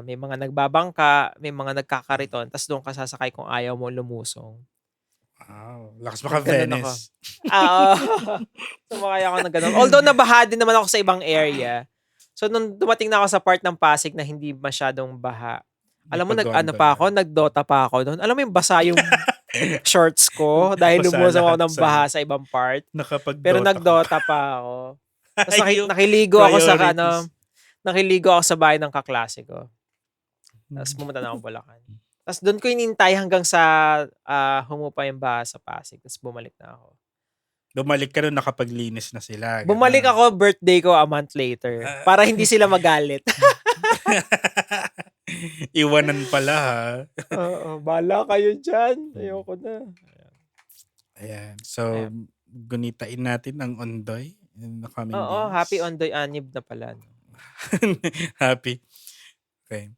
may mga nagbabangka, may mga nagkakariton, tas doon ka sasakay kung ayaw mo lumusong. Wow, lakas baka Nagganon ako. Venice. Oo. Sumakay ako ng gano'n. Although nabaha din naman ako sa ibang area. So nung dumating na ako sa part ng Pasig na hindi masyadong baha, alam mo nag-Dota pa ako doon. Alam mo yung basa yung shorts ko dahil Basa lumusong ako lahat ng baha sa ibang part. Pero Nakapag-Dota nag-Dota pa ako. Tapos Yung nakiligo ako sa priorities. nakiligo ako sa bahay ng kaklase ko. Tapos pumunta na ako Bulacan. Tapos doon ko inintay hanggang sa humupa yung baha sa Pasig. Tapos bumalik na ako. Bumalik ka nun, nakapaglinis na sila. Bumalik ako, birthday ko a month later. Para hindi sila magalit. Iwanan pala ha. Oo, bahala kayo dyan. Ayoko na. Ayan. So, gunitain natin ang Ondoy in the coming days. Happy Ondoy Anib na pala. No? Happy. Okay.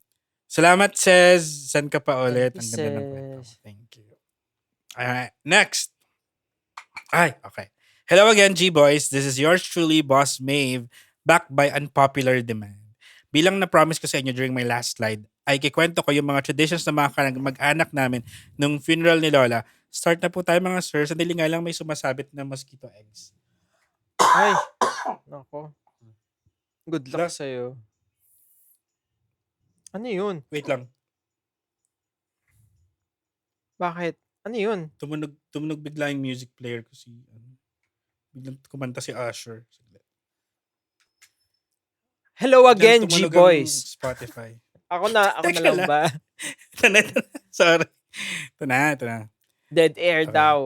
Salamat, Sez. Saan ka pa ulit? Ang ganda ng kwento. Thank you. Next. Okay. Hello again, G-Boys. This is yours truly, Boss Maeve, back by unpopular demand. Bilang na-promise ko sa inyo during my last slide, ay kikwento ko yung mga traditions ng mga mag-anak namin nung funeral ni Lola. Start na po tayo mga sir. Sandali nga lang may sumasabit na mosquito eggs. Ay! Nako. Good luck sa'yo. Ano yun? Wait lang. Bakit? Ano yun? Tumunog bigla yung music player ko biglang kumanta si Usher. Hello again, G-Boys. Spotify. Ako na lang ba? Sorry. Ito na. Dead air daw.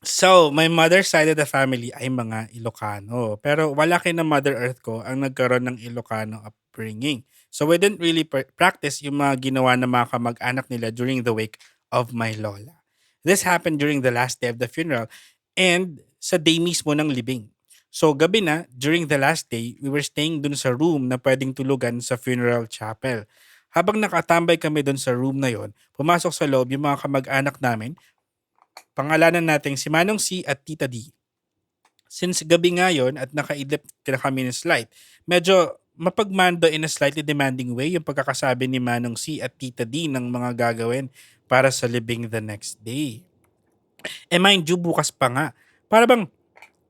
So, my mother's side of the family ay mga Ilocano. Pero wala kay na Mother Earth ko ang nagkaroon ng Ilocano upbringing. So, we didn't really practice yung mga ginawa ng mga kamag-anak nila during the wake of my lola. This happened during the last day of the funeral and sa day mismo ng libing. So, gabi na, during the last day, we were staying dun sa room na pwedeng tulugan sa funeral chapel. Habang nakatambay kami dun sa room na yon, pumasok sa loob yung mga kamag-anak namin. Pangalanan natin si Manong C at Tita D. Since gabi nga yun at nakaidlip na kami ng slide, medyo mapagmando in a slightly demanding way yung pagkakasabi ni Manong C at Tita D ng mga gagawin para sa libing the next day. Mind you, bukas pa nga. Para bang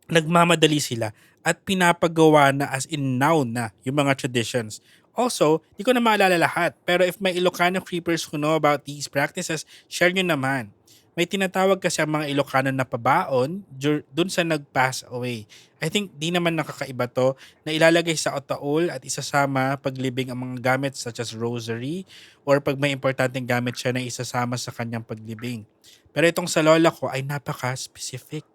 nagmamadali sila at pinapagawa na as in now na yung mga traditions. Also, di ko na maalala lahat, pero if may Ilocano creepers who know about these practices, share nyo naman. May tinatawag kasi ang mga Ilocano na pabaon dun sa nag-pass away. I think di naman nakakaiba to na ilalagay sa otaol at isasama paglibing ang mga gamit such as rosary or pag may importanteng gamit siya na isasama sa kanyang paglibing. Pero itong sa lola ko ay napaka-specific.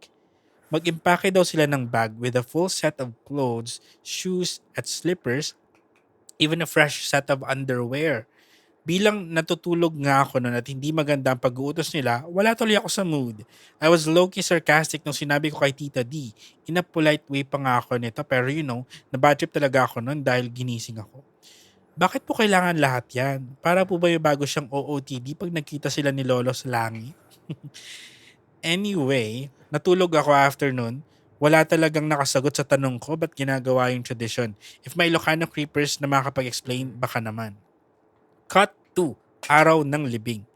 Mag-impake daw sila ng bag with a full set of clothes, shoes, at slippers, even a fresh set of underwear. Bilang natutulog nga ako noon at hindi maganda ang pag-uutos nila, wala tuloy ako sa mood. I was low-key sarcastic nung sinabi ko kay Tita D. In a polite way pa nga ako nito, pero na-bad trip talaga ako noon dahil ginising ako. Bakit po kailangan lahat yan? Para po ba yung bago siyang OOTD pag nagkita sila ni Lolo sa langit? Anyway, natulog ako after nun. Wala talagang nakasagot sa tanong ko ba't ginagawa yung tradition. If may Ilocano creepers na makapag-explain, baka naman. Cut 2. Araw ng Libing.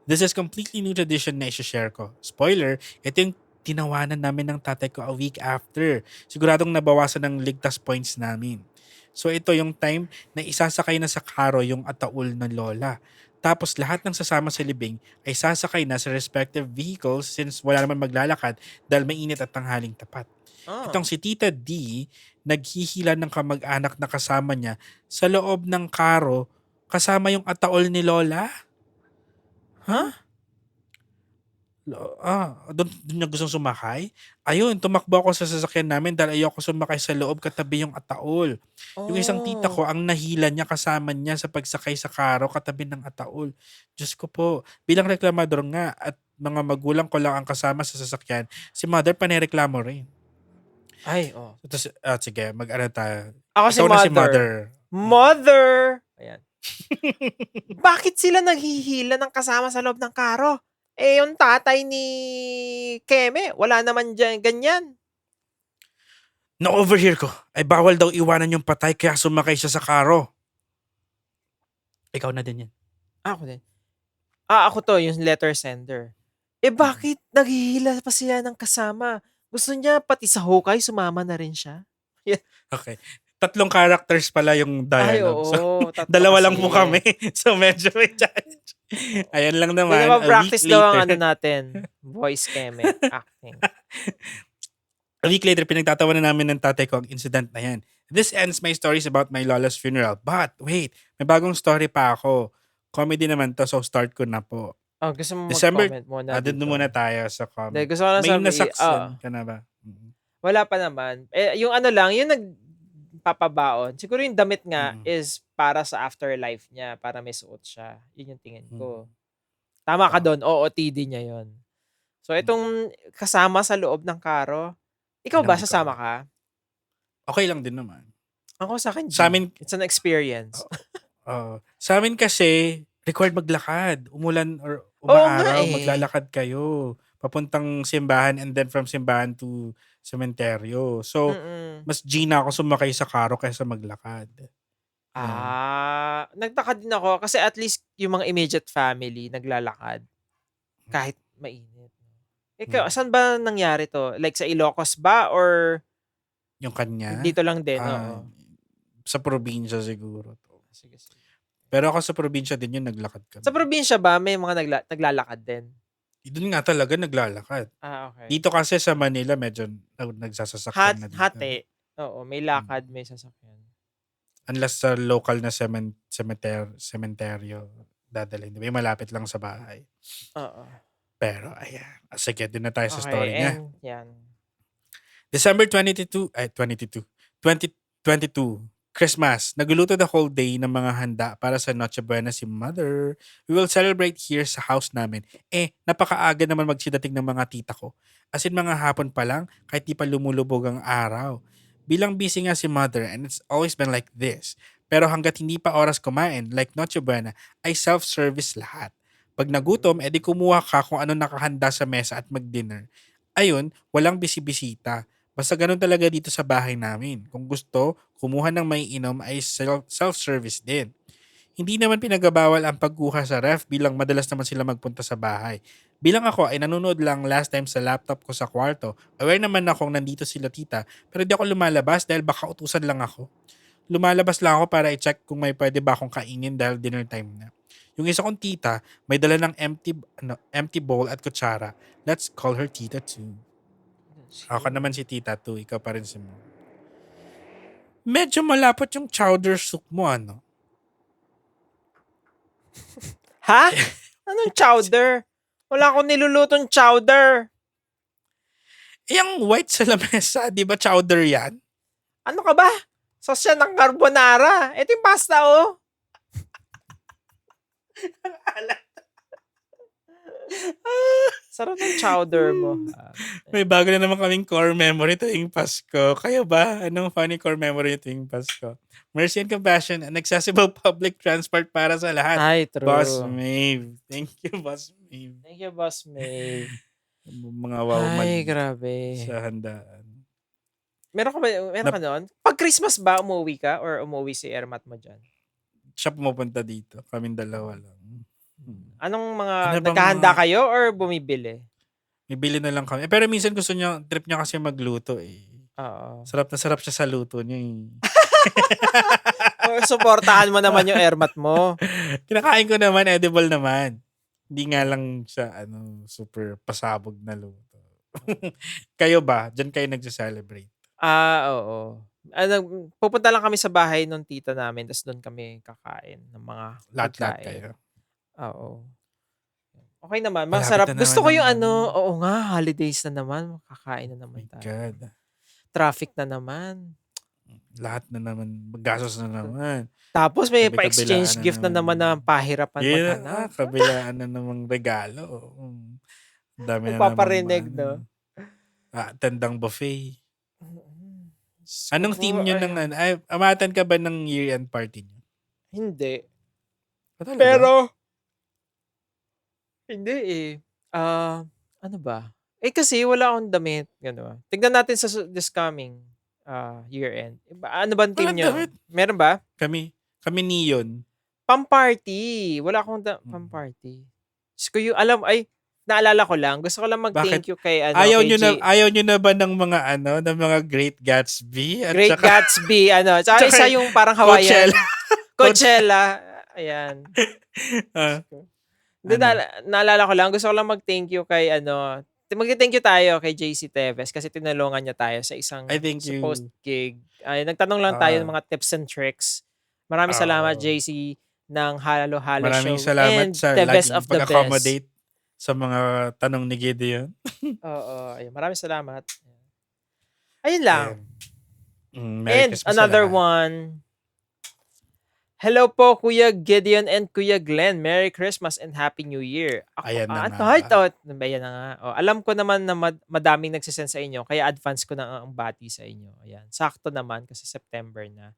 This is completely new tradition na i-share ko. Spoiler, ito yung tinawanan namin ng tatay ko a week after. Siguradong nabawasan ng ligtas points namin. So ito yung time na isasakay na sa karo yung ataul ng lola. Tapos lahat ng sasama sa libing ay sasakay na sa respective vehicles since wala naman maglalakad dahil mainit at tanghaling tapat. Oh. Itong si Tita D, naghihila ng kamag-anak na kasama niya sa loob ng karo kasama yung ataol ni Lola. Huh? Doon niya gustong sumakay. Ayun, tumakbo ako sa sasakyan namin dahil ayoko sumakay sa loob katabi yung ataol. Yung isang tita ko, ang nahila niya kasama niya sa pagsakay sa karo katabi ng ataol. Diyos ko po, bilang reklamador nga at mga magulang ko lang ang kasama sa sasakyan, si mother panereklamo rin. Ay, oh. Tapos, sige, mag-ano tayo. Ako si Ikaw na mother. si mother. Mother! Ayan. Bakit sila naghihila ng kasama sa loob ng karo? Eh, yung tatay ni Keme, wala naman dyan ganyan. Na-overhear ko, ay bawal daw iwanan yung patay kaya sumakay siya sa karo. Ikaw na din yan. Ako din. Ako to, yung letter sender. Eh, bakit naghihila pa sila ng kasama? Gusto niya pati sa Hokage sumama na rin siya? Okay. 3 characters pala yung Ay, dialogue. So, oo. Tatlo dalawa kasi lang po kami. So, medyo may challenge. Ayan lang naman. Kaya practice A week daw ang later, ano natin. Voice Keme. Acting. a week later, pinagtatawanan namin ng tatay ko ang incident na yan. This ends my stories about my lola's funeral. But, wait, may bagong story pa ako. Comedy naman to, so start ko na po. Oh, gusto mo December, mag-comment muna doon dito? muna tayo sa Hindi, comment. gusto ko lang May sabi, nasaksan ka na ba? wala pa naman. Eh, yung ano lang, yung nagpapabaon, siguro yung damit nga is para sa afterlife niya, para may suot siya. Yun yung tingin ko. Tama ka doon, OOTD niya yon. So, itong kasama sa loob ng karo, ikaw ba, Ilang sasama ikaw? ka? Okay lang din naman. Ako sa akin, Sa amin, it's an experience. sa amin kasi, required maglakad. Umulan or Oo nga umaaraw, eh. maglalakad kayo. Papuntang simbahan and then from simbahan to sementeryo. So, mas Gina ako sumakay sa karo kaysa maglakad. Nagtaka din ako kasi at least yung mga immediate family naglalakad kahit mainit. Ikaw, saan ba nangyari to? Like sa Ilocos ba or Yung kanya, dito lang din? Oo. sa probinsya siguro. Sige, sige. Pero ako sa probinsya din yun, naglakad kami. Sa probinsya ba may mga naglalakad din? Doon nga talaga naglalakad. Okay. Dito kasi sa Manila, medyo nagsasasakyan na dito. Hati. Oo, may lakad, may sasakyan. Unless sa local na sementeryo dadalhin. May malapit lang sa bahay. Oo. Pero ayan. Sige, din na tayo sa Okay, story niya. and yan. December 2022, Christmas. Nagluluto the whole day ng mga handa para sa Noche Buena si Mother. We will celebrate here sa house namin. Napakaaga naman magsidating ng mga tita ko. As in mga hapon pa lang, kahit di pa lumulubog ang araw. Bilang busy nga si Mother and it's always been like this. Pero hanggat hindi pa oras kumain, like Noche Buena, ay self-service lahat. Pag nagutom, edi kumuha ka kung ano nakahanda sa mesa at mag-dinner. Ayun, walang bisibisita. Basta ganun talaga dito sa bahay namin. Kung gusto, kumuha ng may inom ay self-service din. Hindi naman pinagabawal ang pagkuha sa ref bilang madalas naman sila magpunta sa bahay. Bilang ako ay nanonood lang last time sa laptop ko sa kwarto. Aware naman akong nandito sila tita pero di ako lumalabas dahil baka utusan lang ako. Lumalabas lang ako para i-check kung may pwede ba akong kainin dahil dinner time na. Yung isa kong tita, may dala ng empty bowl at kutsara. Let's call her tita too. Ako naman si tita too, ikaw pa rin si mo. Medyo malapot yung chowder soup mo, ano? Ha? Anong chowder? Wala akong nilulutong chowder. Yung white sa lamesa, di ba chowder yan? Ano ka ba? Sosya ng carbonara. Ito yung pasta, oh. Sarap ng chowder mo. May bago na naman kaming core memory tuwing Pasko. Kayo ba? Anong funny core memory tuwing Pasko? Mercy and compassion and accessible public transport para sa lahat. Ay, true. Boss Maeve. Thank you, Boss Maeve. Thank you, Boss May. Mga wow Ay, man grabe. sa handaan. Meron ka noon? Pag Christmas ba, umuwi ka? Or umuwi si Ermat mo dyan? Siya pumupunta dito. Kaming dalawa lang. Anong mga, Ano bang nagkahanda mga- kayo or bumibili? Bibili na lang kami. Pero minsan gusto niya, trip niya kasi magluto eh. Oo. Sarap na sarap siya sa luto niya eh. Or supportahan mo naman yung Ermat mo. Kinakain ko naman, edible naman. Hindi nga lang siya, super pasabog na luto. Kayo ba? Diyan kayo nagsa-celebrate? Oo. Pupunta lang kami sa bahay nung tita namin, tapos doon kami kakain ng mga Lahat-lahat pagkain. kayo. Oo. Okay naman. Malapit Masarap. na Gusto ko naman yung ang oo nga, holidays na naman. Kakain na Oh naman my tayo. God. Traffic na naman. Lahat na naman. Gastos na naman. Tapos may Kabi-kabilaan pa-exchange na gift na naman na pahirapan Yeah, maghanap. kabilaan na namang regalo. Ang dami na Nagpaparinig, no? Tendang buffet. Diyos Anong ko theme po, nyo ay, amatan ka ba ng year-end party nyo? Hindi. Talaga? Pero, hindi eh. Ano ba? Kasi wala akong damit. Gano'n. Tignan natin sa this coming year-end. Ano ba ang team Walang nyo? damit. Meron ba? Kami neon. Pam-party. Wala akong pam-party. Diyos ko naalala ko lang. Gusto ko lang mag-thank you kay Ayaw kay nyo na ba ng mga ng mga Great Gatsby? At Great saka Gatsby. Tsaka Tsaka isa yung parang Hawaiian. Coachella. Coachella. Ayan. Ah, Hindi, Ano? naalala ko lang. Gusto ko lang mag-thank you kay mag-thank you tayo kay JC Teves kasi tinulungan niya tayo sa isang I thank you. post-gig. Nagtanong lang tayo ng mga tips and tricks. Maraming salamat, JC, ng Halo Halo Maraming Show. salamat And sa the best laging of the best. pag-accommodate sa mga tanong ni Gideon. Oo. Ayun. Maraming salamat. Ayun lang. Merry And Christmas sa another lahat. one. Hello po, Kuya Gideon and Kuya Glenn. Merry Christmas and Happy New Year. Ayan na nga. Ayan na nga. Alam ko naman na madaming nagsisend sa inyo, kaya advance ko na ang bati sa inyo. Ayan. Sakto naman kasi September na.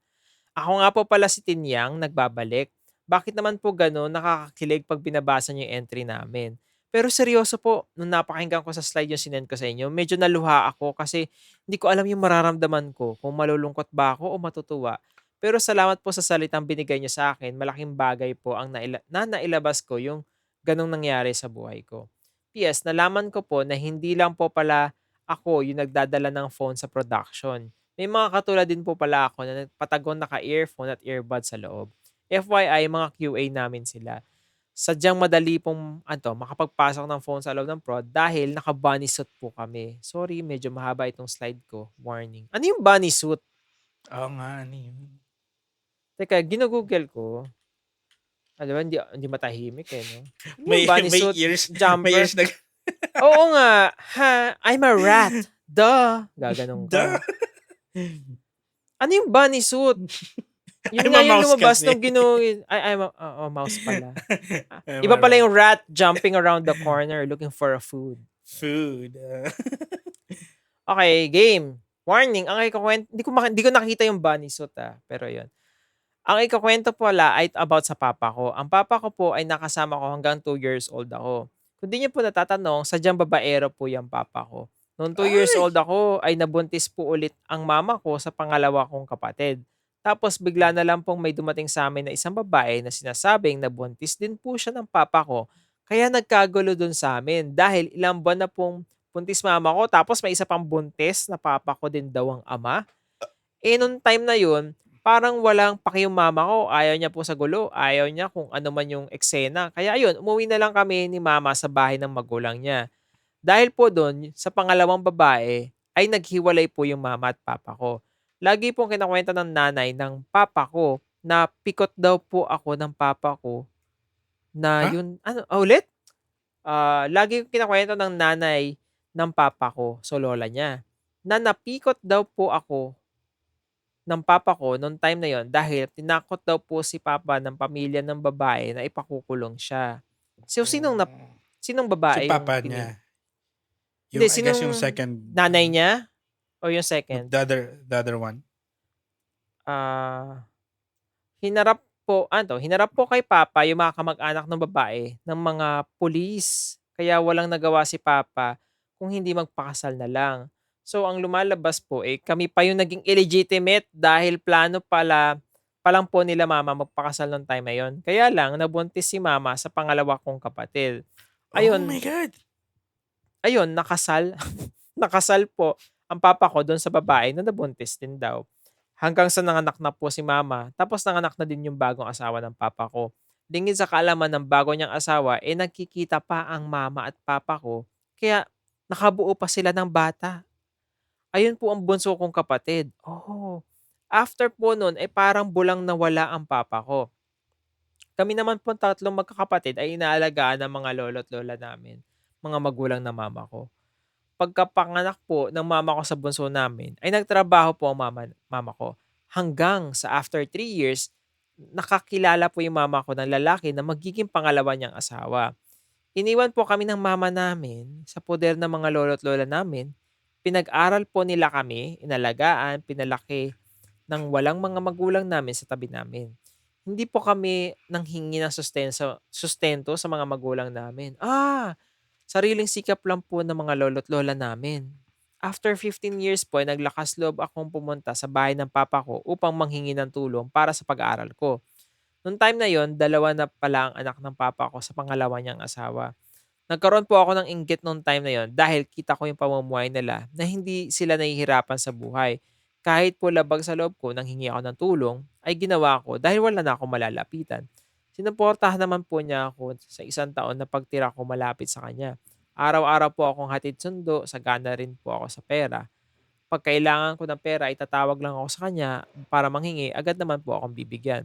Ako nga po pala si Tinyang, nagbabalik. Bakit naman po gano'n nakakakilig pag binabasa niyo yung entry namin? Pero seryoso po, nung napakinggan ko sa slide yung sinend ko sa inyo, medyo naluha ako kasi hindi ko alam yung mararamdaman ko, kung malulungkot ba ako o matutuwa. Pero salamat po sa salitang binigay niyo sa akin. Malaking bagay po ang nailabas ko yung ganong nangyari sa buhay ko. P.S. Nalaman ko po na hindi lang po pala ako yung nagdadala ng phone sa production. May mga katulad din po pala ako na patagon naka-earphone at earbud sa loob. FYI, mga QA namin sila. Sadyang madali pong makapagpasok ng phone sa loob ng prod dahil naka-bunny suit po kami. Sorry, medyo mahaba itong slide ko. Warning. Ano yung bunny suit? Oo nga, ano yun? Teka, ginugoogle ko. Alam mo, hindi matahimik eh, no? May bunny suit, ears. jumper. May ears na... Oo nga. I'm a rat. Duh. Gaganong ka. Duh. Ano yung bunny suit? Yun I'm nga a yung mouse lumabas kasi. nung I'm a mouse pala. Iba pala yung rat jumping around the corner looking for a food. Food. Okay, game. Warning, ang ikukwento, hindi ko nakita yung bunny suit pero yun. Ang ikukwento pala ay about sa papa ko. Ang papa ko po ay nakasama ko hanggang 2 years old ako. Kung di niyo po natatanong, sadyang babaero po yung papa ko. Noong 2 years old ako, ay nabuntis po ulit ang mama ko sa pangalawa kong kapatid. Tapos bigla na lang pong may dumating sa amin na isang babae na sinasabing nabuntis din po siya ng papa ko. Kaya nagkagulo dun sa amin dahil ilang buwan na pong buntis mama ko tapos may isa pang buntis na papa ko din daw ang ama. Nung time na yun, parang walang paki yung mama ko, ayaw niya po sa gulo, ayaw niya kung ano man yung eksena. Kaya ayun, umuwi na lang kami ni mama sa bahay ng magulang niya. Dahil po dun, sa pangalawang babae, ay naghiwalay po yung mama at papa ko. Lagi pong kinakwento ng nanay ng papa ko na pikot daw po ako ng papa ko na Ha? yun, ano, ulit? Lagi kong kinakwento ng nanay ng papa ko, so lola niya, na napikot daw po ako ng papa ko nung time na yon dahil tinakot daw po si papa ng pamilya ng babae na ipakukulong siya. So, Oh. sinong Si babae yung papa niya. hindi, I guess yung sinong second, nanay niya o yung second? the other one. Ah, hinarap po kay papa yung mga kamag-anak ng babae ng mga pulis. Kaya walang nagawa si papa kung hindi magpakasal na lang. So, ang lumalabas po, kami pa yung naging illegitimate dahil plano pa lang po nila mama magpakasal nung time na yun. Kaya lang, nabuntis si mama sa pangalawa kong kapatid. Oh my Ayun, God! ayun, nakasal. Nakasal po ang papa ko doon sa babae na nabuntis din daw. Hanggang sa nanganak na po si mama, tapos nanganak na din yung bagong asawa ng papa ko. Dingin sa kaalaman ng bago niyang asawa, nagkikita pa ang mama at papa ko. Kaya nakabuo pa sila ng bata. Ayun po ang bunso kong kapatid. Oh. After po nun, parang bulang nawala ang papa ko. Kami naman po tatlong magkakapatid ay inaalagaan ng mga lolo't lola namin, mga magulang na mama ko. Pagkapanganak po ng mama ko sa bunso namin, ay nagtrabaho po ang mama ko. Hanggang sa after 3 years, nakakilala po yung mama ko ng lalaki na magiging pangalawa niyang asawa. Iniwan po kami ng mama namin sa poder ng mga lolo't lola namin. Pinag-aral po nila kami, inalagaan, pinalaki ng walang mga magulang namin sa tabi namin. Hindi po kami nanghingi ng sustento sa mga magulang namin. Sariling sikap lang po ng mga lolo't lola namin. After 15 years po, ay naglakas loob akong pumunta sa bahay ng papa ko upang manghingi ng tulong para sa pag-aaral ko. Noong time na yon, dalawa na pala ang anak ng papa ko sa pangalawa niyang asawa. Nagkaroon po ako ng inggit noong time na yon dahil kita ko yung pamumuhay nila na hindi sila nahihirapan sa buhay. Kahit po labag sa loob ko nang hingi ako ng tulong, ay ginawa ko dahil wala na akong malalapitan. Sinuportahan naman po niya ako sa 1 taon na pagtira ko malapit sa kanya. Araw-araw po akong hatid sundo, sagana rin po ako sa pera. Pag kailangan ko ng pera, itatawag lang ako sa kanya para manghingi, agad naman po akong bibigyan.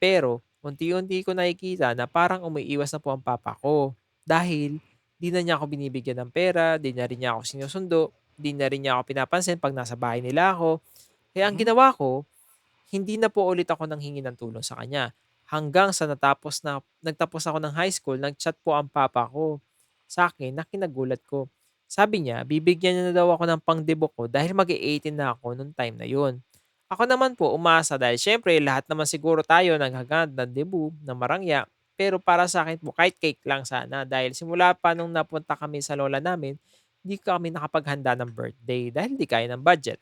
Pero unti-unti ko nakikita na parang umiiwas na po ang papa ko. Dahil di na niya ako binibigyan ng pera, di na rin niya ako sinusundo, di na rin niya ako pinapansin pag nasa bahay nila ako. Kaya ang Mhm. ginawa ko, hindi na po ulit ako nanghingi ng tulong sa kanya. Hanggang sa nagtapos ako ng high school, nag-chat po ang papa ko sa akin na kinagulat ko. Sabi niya, bibigyan niya na daw ako ng pangdebo ko dahil mag-18 na ako noong time na yun. Ako naman po umasa dahil syempre lahat naman siguro tayo naghagad ng debut, ng marangya. Pero para sa akin po, kahit cake lang sana. Dahil simula pa nung napunta kami sa lola namin, hindi kami nakapaghanda ng birthday dahil di kaya ng budget.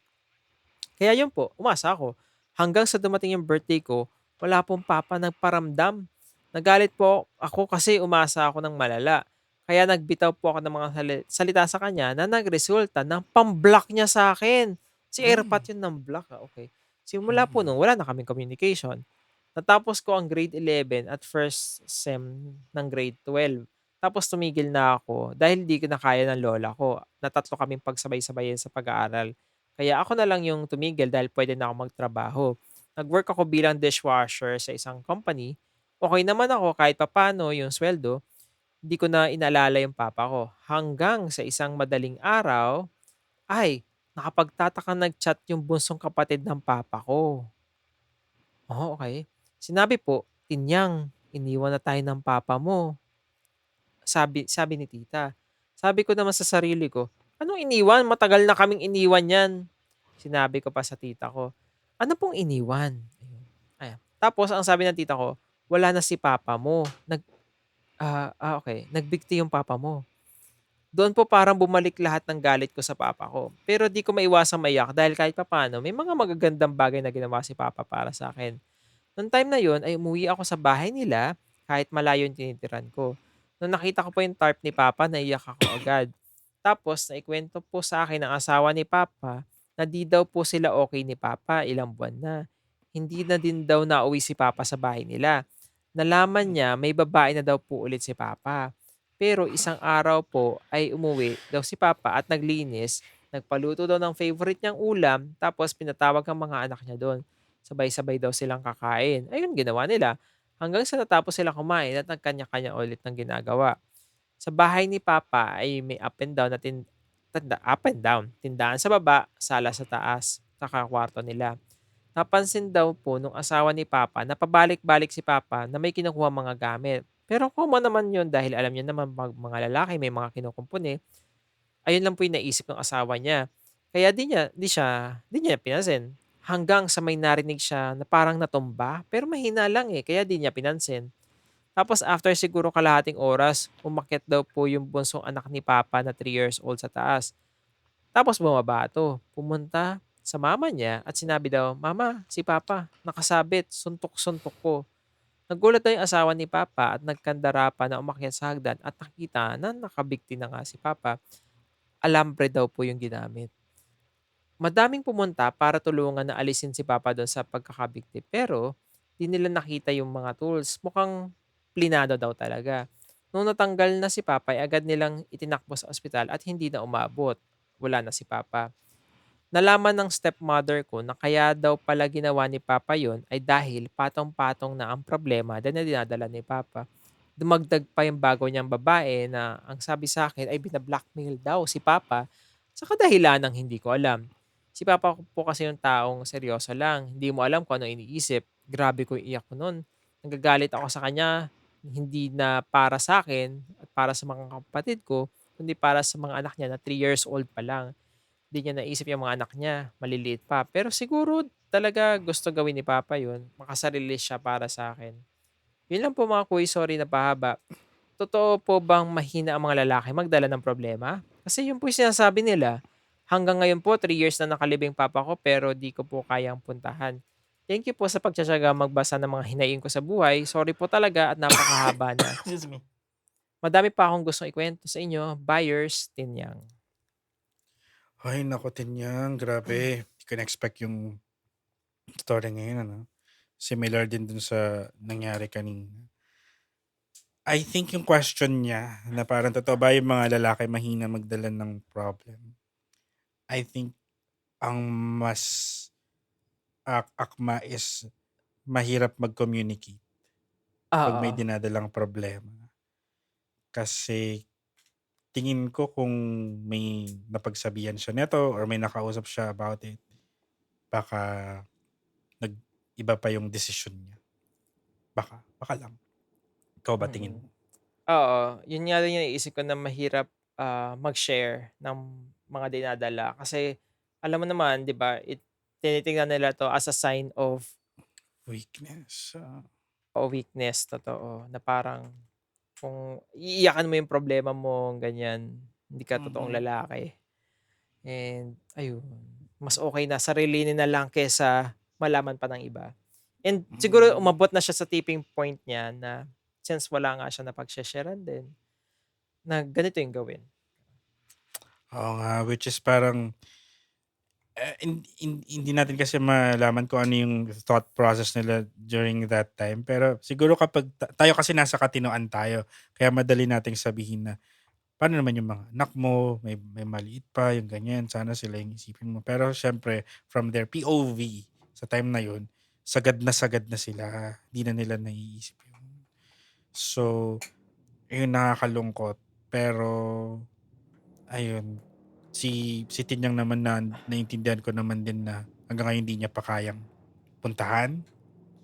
Kaya yun po, umasa ako. Hanggang sa dumating yung birthday ko, wala pong papa nagparamdam. Nagalit po ako kasi umasa ako ng malala. Kaya nagbitaw po ako ng mga salita sa kanya na nagresulta ng pamblock niya sa akin. Si Mm. Airpat yun ng block. Okay. Simula po Mm. nung wala na kaming communication. Natapos ko ang grade 11 at first sem ng grade 12. Tapos tumigil na ako dahil di ko na kaya ng lola ko. Natatlo kaming pagsabay-sabayin sa pag-aaral. Kaya ako na lang yung tumigil dahil pwede na ako magtrabaho. Nag-work ako bilang dishwasher sa isang company. Okay naman ako kahit papano yung sweldo. Hindi ko na inaalala yung papa ko. Hanggang sa isang madaling araw, ay, nakapagtataka nag-chat yung bunsong kapatid ng papa ko. Oh, okay. Sinabi po, "Tinyang, iniwan na tayo ng papa mo." Sabi sabi ni tita. Sabi ko naman sa sarili ko, "Anong iniwan? Matagal na kaming iniwan 'yan." Sinabi ko pa sa tita ko, "Ano pong iniwan?" Ayun. Ayan. Tapos ang sabi ng tita ko, "Wala na si papa mo. Okey. Nagbigti yung papa mo." Doon po parang bumalik lahat ng galit ko sa papa ko. Pero di ko maiwasang maiyak dahil kahit papaano may mga magagandang bagay na ginawa si papa para sa akin. Nung time na yun ay umuwi ako sa bahay nila kahit malayo yung tinitiran ko. Nung nakita ko po yung tarp ni papa, naiyak ako agad. Tapos naikwento po sa akin ng asawa ni papa na di daw po sila okay ni papa ilang buwan na. Hindi na din daw nauwi si papa sa bahay nila. Nalaman niya may babae na daw po ulit si papa. Pero isang araw po ay umuwi daw si papa at naglinis, nagpaluto daw ng favorite niyang ulam, tapos pinatawag ang mga anak niya doon. Sabay-sabay daw silang kakain. Ayun, ginawa nila. Hanggang sa natapos sila kumain at nagkanya-kanya ulit ng ginagawa. Sa bahay ni papa ay may up and down na up and down. Tindahan sa baba, sala sa taas, saka kwarto nila. Napansin daw po nung asawa ni papa na pabalik-balik si papa na may kinukuha mga gamit. Pero common naman yun dahil alam niya naman mga lalaki may mga kinukumpuni. Ayun lang po yung naisip ng asawa niya. Kaya di niya pinansin. Hanggang sa may narinig siya na parang natumba, pero mahina lang eh, kaya di niya pinansin. Tapos after siguro kalahating oras, umakyat daw po yung bunsong anak ni papa na 3 years old sa taas. Tapos bumaba 'to, pumunta sa mama niya at sinabi daw, "Mama, si papa nakasabit, suntok-suntok ko." Nagulat daw yung asawa ni papa at nagkandara pa na umakyat sa hagdan at nakita na nakabigti na nga si papa. Alambre daw po yung ginamit. Madaming pumunta para tulungan na alisin si papa dun sa pagkakabigti pero di nila nakita yung mga tools. Mukhang plinado daw talaga. Nung natanggal na si papa ay agad nilang itinakbo sa ospital at hindi na umabot. Wala na si papa. Nalaman ng stepmother ko na kaya daw pala ginawa ni papa yon ay dahil patong-patong na ang problema na dinadala ni papa. Dumagdag pa yung bago niyang babae na ang sabi sa akin ay bina-blackmail daw si papa sa kadahilan ng hindi ko alam. Si papa ko po kasi yung taong seryoso lang. Hindi mo alam kung ano iniisip. Grabe ko yung iyak ko nun. Nagagalit ako sa kanya, hindi na para sa akin at para sa mga kapatid ko, kundi para sa mga anak niya na 3 years old pa lang. Di niya naisip yung mga anak niya, maliliit pa. Pero siguro talaga gusto gawin ni papa yun, makasarili siya para sa akin. Yun lang po mga kuy, sorry na pahaba. Totoo po bang mahina ang mga lalaki magdala ng problema? Kasi yun po yung sinasabi nila. Hanggang ngayon po, 3 years na nakalibing papa ko pero di ko po kayang puntahan. Thank you po sa pagtsatsaga magbasa ng mga hinaing ko sa buhay. Sorry po talaga at napakahaba na. Excuse me. Madami pa akong gustong ikwento sa inyo. Buyers, Tinyang. Ay, naku, Tinyang. Grabe. Hindi ko na-expect yung story ngayon, ano? Similar din dun sa nangyari kanina. I think yung question niya na parang totoo ba yung mga lalaki mahina magdala ng problem? I think ang mas akma is mahirap mag-communicate pag may Oo. dinadalang problema. Kasi tingin ko kung may napagsabihan siya neto or may nakausap siya about it, baka nag-iba pa yung desisyon niya. Baka lang. Ikaw ba tingin Mm. mo? Oo, yun nga rin yung naisip ko na mahirap, mag-share ng mga dinadala kasi alam mo naman 'di ba, tinitingnan nila 'to as a sign of Weakness. weakness, totoo, na parang kung iiyakan mo yung problema mo ganyan, hindi ka totoong Mhm. lalaki. And ayun, mas okay na sarilinin na lang kaysa malaman pa ng iba. And siguro Mm. umabot na siya sa tipping point niya na since wala nga siya napag-she-sharan din, na ganito yung gawin. Oo nga, which is parang hindi natin kasi malaman kung ano yung thought process nila during that time. Pero siguro kapag tayo kasi nasa katinoan tayo, kaya madali nating sabihin na paano naman yung mga anak mo, may maliit pa, yung ganyan, sana sila yung isipin mo. Pero syempre, from their POV, sa time na yun, sagad na sila. Hindi na nila naiisip yun. So, ayun, nakakalungkot. Pero, ayun, si Tinyang naman na naintindihan ko naman din na hanggang ngayon hindi niya pa kayang puntahan.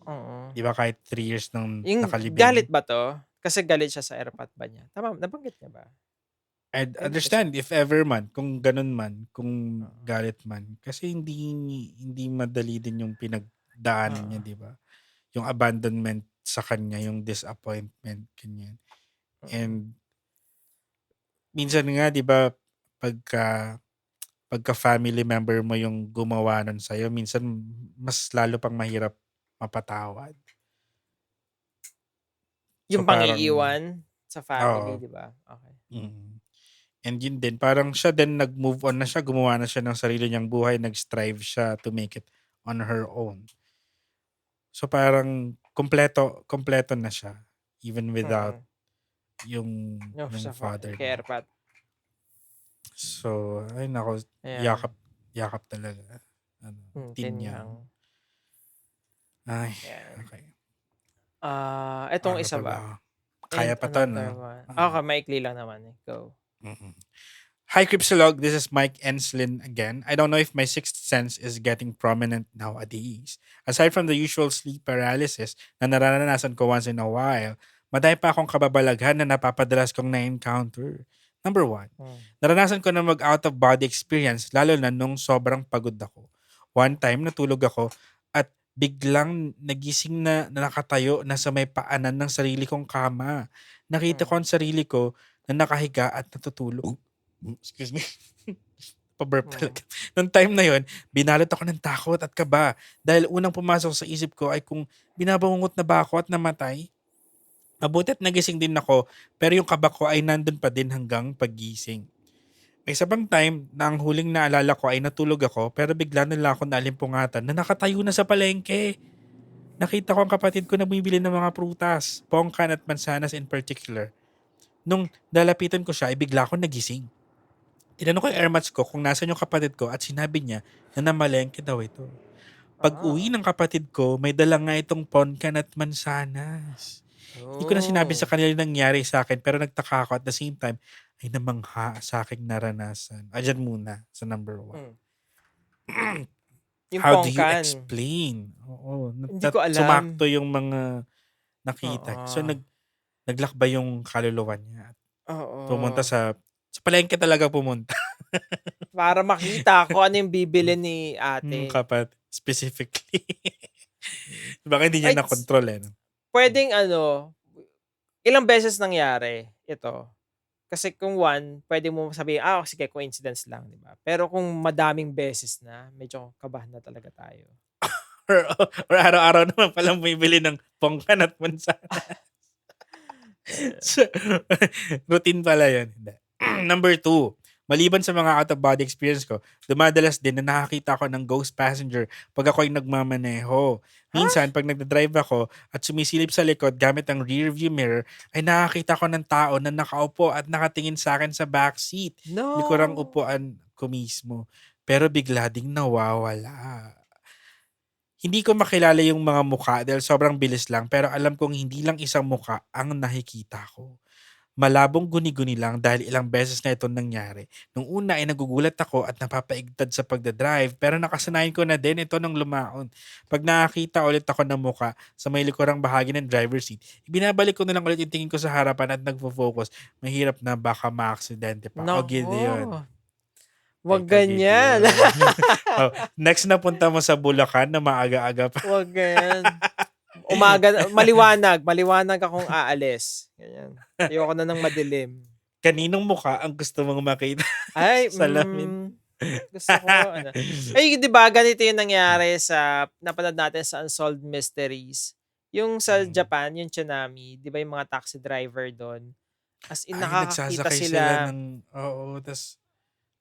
Oo. Di ba kahit 3 years nang Yung galit nakalibing. ba 'to? Kasi galit siya sa airpot ba niya? Tama, nabanggit niya ba? I'd Ay, hindi ko sure. understand if ever man, kung ganun man, kung Oo. galit man. Kasi hindi madali din yung pinagdaanan niya, Oo. di ba? Yung abandonment sa kanya, yung disappointment, ganyan. Mm. And minsan nga 'di ba pagka family member mo yung gumawa nun sa'yo, minsan mas lalo pang mahirap mapatawad. So Yung parang pang-iiwan sa family, oo, 'di ba? Okay. mm. And yun din, parang siya din nag-move on na siya, gumawa na siya ng sarili niyang buhay, nag-strive siya to make it on her own. So parang kumpleto na siya even without Mm. yung Yung yung sa father kay niya. Erpat. So, ay nako, Ayan. yakap talaga. Ano, Tin Tinyang. Yang. Ay, Ayan. okay. Etong Ano isa pa ba? ba? Kaya And pa to, another no? one. Okay, maikli lang naman eh. Go. Mm-mm. Hi, Cripsilog. This is Mike Enslin again. I don't know if my sixth sense is getting prominent nowadays. Aside from the usual sleep paralysis na nararanasan ko once in a while, madami pa akong kababalaghan na napapadalas kong na-encounter. Number one, Mm. naranasan ko na mag-out-of-body experience lalo na nung sobrang pagod ako. One time, natulog ako at biglang nagising na nakatayo na sa may paanan ng sarili kong kama. Nakita Mm. ko ang sarili ko na nakahiga at natutulog. Excuse me. Pa-burp Mm. talaga. Nung time na yon, binalot ako ng takot at kaba dahil unang pumasok sa isip ko ay kung binabangungot na ba ako at namatay. Mabuti at nagising din ako pero yung kaba ko ay nandun pa din hanggang paggising. May isa pang time na ang huling naalala ko ay natulog ako pero bigla nila ako nalimpungatan na nakatayo na sa palengke. Nakita ko ang kapatid ko na bumibili ng mga prutas, pongkan at mansanas in particular. Nung lalapitan ko siya ay bigla ako nagising. Tinanong ko yung airmats ko kung nasan yung kapatid ko at sinabi niya na namalengke daw ito. Pag-uwi ng kapatid ko, may dala nga itong ponkan at mansanas. Hindi ko na sinabi sa Oh. kanila yung nangyari sa akin pero nagtaka ako at the same time ay namangha sa aking naranasan. Diyan muna sa number one. Mm. Yung How do you pongkan. explain? Oo, Hindi ko alam. sumakto yung mga nakita. So Oo. naglakbay yung kaluluwa niya. Pumunta Oo. sa palengke talaga pumunta. Para makita ko ano yung bibili ni ate. Kapat specifically. Baka hindi niya Ay, na-control eh. No? pwedeng ilang beses nangyari ito. Kasi kung one, pwede mo sabihin, sige, coincidence lang, di ba? Pero kung madaming beses na, medyo kabahan na talaga tayo. Or araw-araw naman palang bumibili ng pongkan at mansanas. So, routine pala yun. Number 2, maliban sa mga out-of-body experience ko, dumadalas din na nakakita ako ng ghost passenger pag ako'y nagmamaneho. Minsan, pag nagdadrive ako at sumisilip sa likod gamit ang rear view mirror, ay nakakita ko ng tao na nakaupo at nakatingin sa akin sa backseat. Likurang No! upuan ko mismo. Pero bigla ding nawawala. Hindi ko makilala yung mga mukha dahil sobrang bilis lang pero alam kong hindi lang isang mukha ang nakikita ko. Malabong guni-guni lang dahil ilang beses na ito nangyari. Nung una ay nagugulat ako at napapaigtad sa pagdadrive pero nakasanayan ko na din ito nung lumaon. Pag nakakita ulit ako ng mukha sa may likurang bahagi ng driver's seat, ibinabalik ko na lang ulit yung tingin ko sa harapan at nagfo-focus. Mahirap na baka ma-aksidente pa. O Gideon. Nako! Wag Teka, ganyan. Gideon. Next na punta mo sa Bulacan na maaga-aga pa. Wag ganyan. Maliwanag akong aalis. Ganyan. Ayoko na ng madilim. Kaninong mukha ang gusto mong makita Ay, sa salamin? gusto ko, Ay, di ba, ganito yung nangyari napanood natin sa Unsolved Mysteries. Yung sa Japan, yung tsunami, di ba yung mga taxi driver doon? As in, Ay, nakakakita nagsasakay sila sila ng tas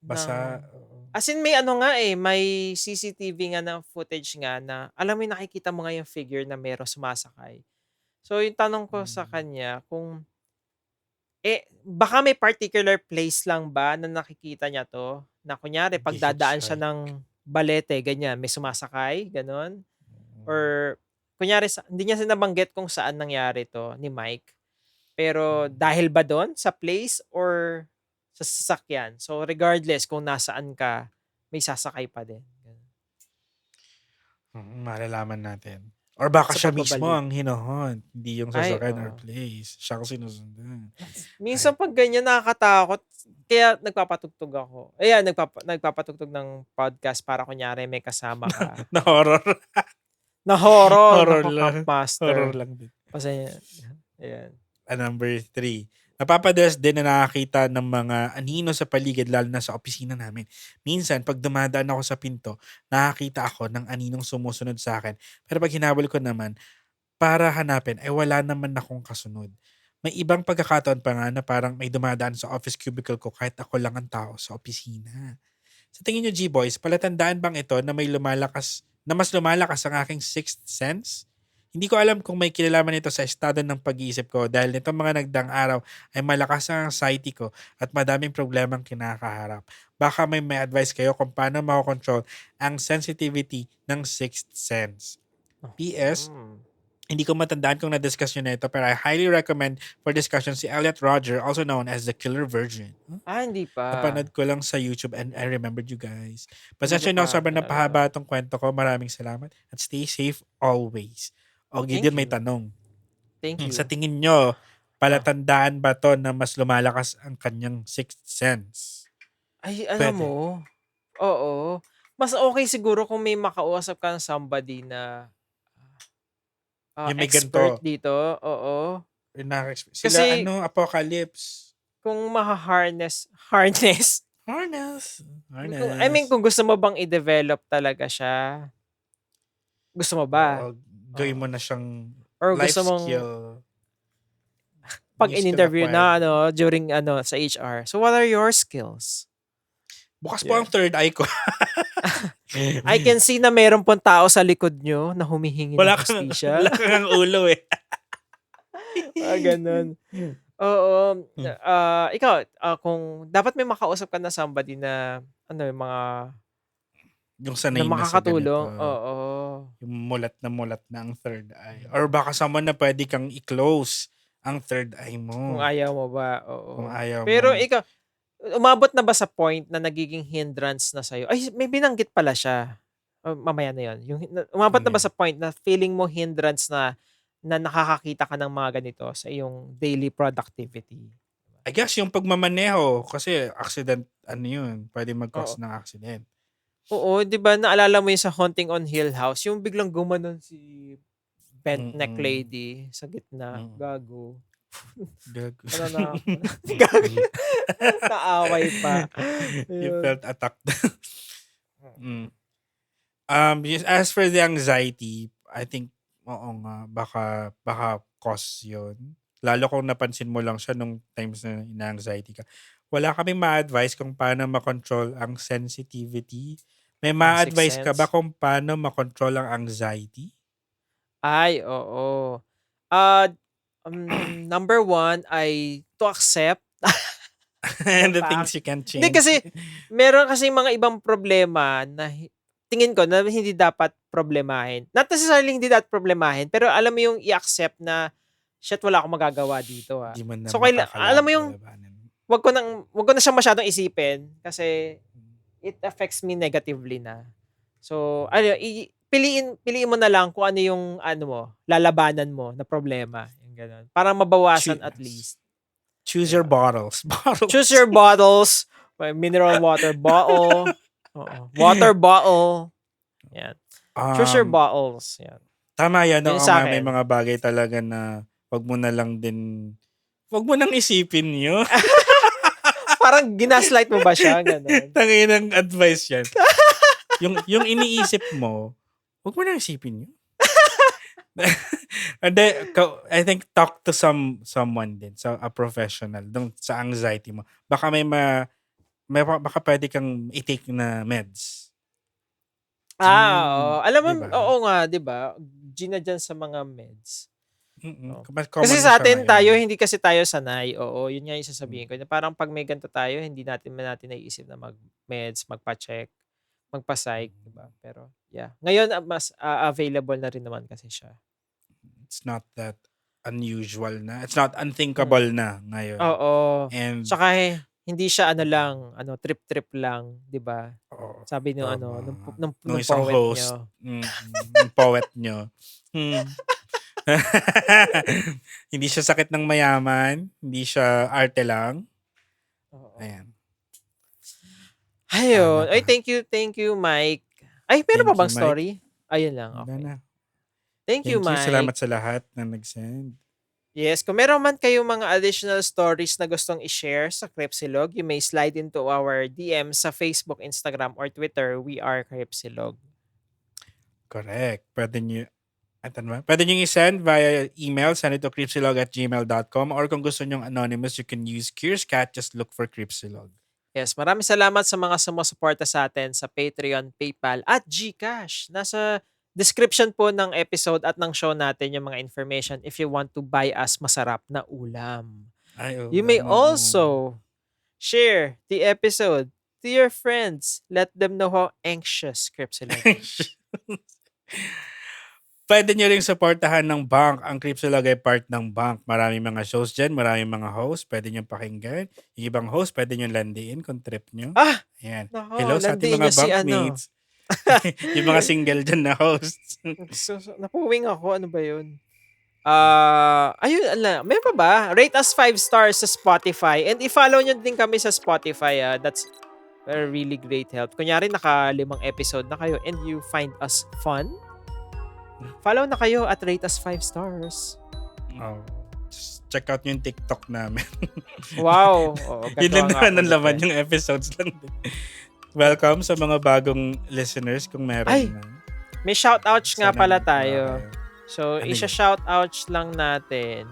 ng... basa. Oo. As in, may may CCTV nga na footage nga na, alam mo yung nakikita mo nga yung figure na meron sumasakay. So, yung tanong ko sa kanya, kung, baka may particular place lang ba na nakikita niya to? Na kunyari, pag dadaan siya Nag-hitchhike. ng balete, ganyan, may sumasakay, ganon? Mm. Or, kunyari, hindi niya sinabanggit kung saan nangyari to ni Mike. Pero, dahil ba doon sa place or sa sasakyan? So, regardless kung nasaan ka, may sasakay pa din. Malalaman natin. Or baka Sa siya mismo pagbabalik. ang hinohunt, hindi yung Ay, sasakyan or place. Siya ang sinusundan. Minsan pag ganyan nakakatakot, kaya nagpapatugtog ako. Ayan, nagpapatugtog ng podcast para kunyari may kasama ka. Na horror. Na horror. Horror Nako, lang. Camp Master. Horror lang din. Pasensya. Ayan. Number 3. Napapadalas din na nakakita ng mga anino sa paligid lalo na sa opisina namin. Minsan, pag dumadaan ako sa pinto, nakakita ako ng aninong sumusunod sa akin. Pero pag hinabol ko naman, para hanapin, ay wala naman akong kasunod. May ibang pagkakataon pa nga na parang may dumadaan sa office cubicle ko kahit ako lang ang tao sa opisina. Sa tingin nyo, G-Boys, palatandaan bang ito na mas lumalakas ang aking sixth sense? Hindi ko alam kung may kinalaman ito sa estado ng pag-iisip ko dahil nitong mga nagdaang araw ay malakas ang anxiety ko at madaming problemang kinakaharap. Baka may advice kayo kung paano makokontrol ang sensitivity ng sixth sense. PS, hindi ko matandaan kung na-discuss nyo na ito pero I highly recommend for discussion si Elliot Rodger, also known as the Killer Virgin. Hindi pa. Napanood ko lang sa YouTube and I remembered you guys. Hindi Pasensya ko na, pa sobrang kilala. napahaba itong kwento ko. Maraming salamat at stay safe always. O, Thank Gideon, may you. tanong. Thank you. Sa tingin nyo, palatandaan ba to na mas lumalakas ang kanyang sixth sense? Ay, alam Pwede. mo, oo. Mas okay siguro kung may makausap ka ng somebody na Yung may expert ganito. dito. Oo. Sila, Kasi- Apocalypse. Kung maha-harness. Harness. Harness. I mean, kung gusto mo bang i-develop talaga siya. Gusto mo ba? Oo, gawin mo na siyang Or life gusto mong skill. pag New skill in-interview na acquired. during sa HR. So what are your skills? Bukas po ang third eye ko. I can see na meron pong tao sa likod nyo na humihingi Wala ng kang, hustisya. wala kang ulo eh. Ganun. Oo. Ikaw, kung dapat may makausap ka na somebody na yung mga Yung sanay na na sa makakatulong. ganito. Oo. Yung mulat na ang third eye. Or baka someone na pwede kang i-close ang third eye mo. Kung ayaw mo ba. Oo. Kung ayaw Pero mo. ikaw, umabot na ba sa point na nagiging hindrance na sa'yo? Ay, may binanggit pala siya. Mamaya na yun. Umabot na ba sa point na feeling mo hindrance na nakakakita ka ng mga ganito sa iyong daily productivity? I guess yung pagmamaneho, kasi accident, yun, pwede mag-cause ng accident. Oo, di ba naalala mo yung sa Haunting on Hill House, yung biglang gumanon si bent neck lady sa gitna. Gago. Ano na? Gago. Naaway pa. You felt attacked. As for the anxiety, I think, oo nga, baka cause yun. Lalo kung napansin mo lang siya nung times na ina-anxiety ka. Wala kaming ma-advise kung paano makontrol ang sensitivity. May ma-advise ka ba kung paano makontrol ang anxiety? Ay, oo. Number 1 ay to accept. And the things you can change. Hindi kasi, meron kasi mga ibang problema na tingin ko na hindi dapat problemahin. Not necessarily hindi dapat problemahin, pero alam mo yung i-accept na, shit, wala akong magagawa dito. Di man na So, alam mo yung, wag ko na siyang masyadong isipin kasi it affects me negatively na. So, piliin mo na lang kung ano yung lalabanan mo na problema. Yung ganun. Para mabawasan at least. Choose your bottles. Choose your bottles. Mineral water bottle. Water bottle. Yan. Choose your bottles. Yan. Tama yan. Yun Oo sa nga, may akin. mga bagay talaga na wag mo nang isipin yun. Parang ginaslight mo ba siya? Ganun. Tangin ng advice yan. yung iniisip mo, wag mo nang isipin yun. And then, I think talk to someone din, a professional dun sa anxiety mo. Baka baka pwede kang i-take na meds. Oo. Alam mo, Diba? oo nga, 'di ba? Gina dyan sa mga meds. Common Kasi sa na siya atin ngayon. hindi kasi tayo sanay. Oo, yun nga yung sasabihin ko. Parang pag may ganito tayo, hindi natin naiisip na mag-meds, magpa-check, magpa-psych, diba? Pero yeah. Ngayon mas available na rin naman kasi siya. It's not that unusual na. It's not unthinkable na ngayon. Oo. And Tsaka hindi siya trip-trip lang, 'di ba? Sabi nung nung isang poet host, nyo. yung poet nyo. Hindi siya sakit ng mayaman, hindi siya arte lang. Ayan. Ayun. Ay, thank you, Mike. Ay, meron pa bang Mike. story? Ayun lang, Wala okay. na. Thank you, Mike. Salamat sa lahat na nag-send. Yes, kung meron man kayong mga additional stories na gustong i-share sa Crepsilog, you may slide into our DM sa Facebook, Instagram, or Twitter. We are Crepsilog. Correct. Pwede nyo i-send via email, send it to creepsilog@gmail.com, or kung gusto nyong anonymous, you can use Curious Cat. Just look for Creepsilog. Yes, maraming salamat sa mga sumusuporta sa atin sa Patreon, PayPal, at GCash. Nasa description po ng episode at ng show natin yung mga information if you want to buy us masarap na ulam. Ay, You may oo. also share the episode to your friends. Let them know how anxious Crepsilog is. Pwede nyo rin supportahan ng bank. Ang Cripsilog ay part ng bank. Maraming mga shows dyan, maraming mga hosts. Pwede nyo pakinggan. Yung ibang host, pwede nyo landiin kung trip nyo. Ah! Ayan. Nako, Hello sa ating landiin mga nyo si bankmates. Yung mga single dyan na hosts. Napuwing ako. Ano ba yun? Ayun, may pa ba? Rate us 5 stars sa Spotify. And i-follow nyo din kami sa Spotify. That's a really great help. Kunyari, naka 5 episode na kayo and you find us fun. Follow na kayo at rate us 5 stars. Oh. Just check out yung TikTok namin. Wow. Oo, Yun lang gagawa nga naman ako ang laman nito. yung episodes lang. Welcome sa mga bagong listeners kung meron Ay! na. May shoutouts nga Sana pala magawa tayo. kayo. So, Ano isa-shoutouts lang natin.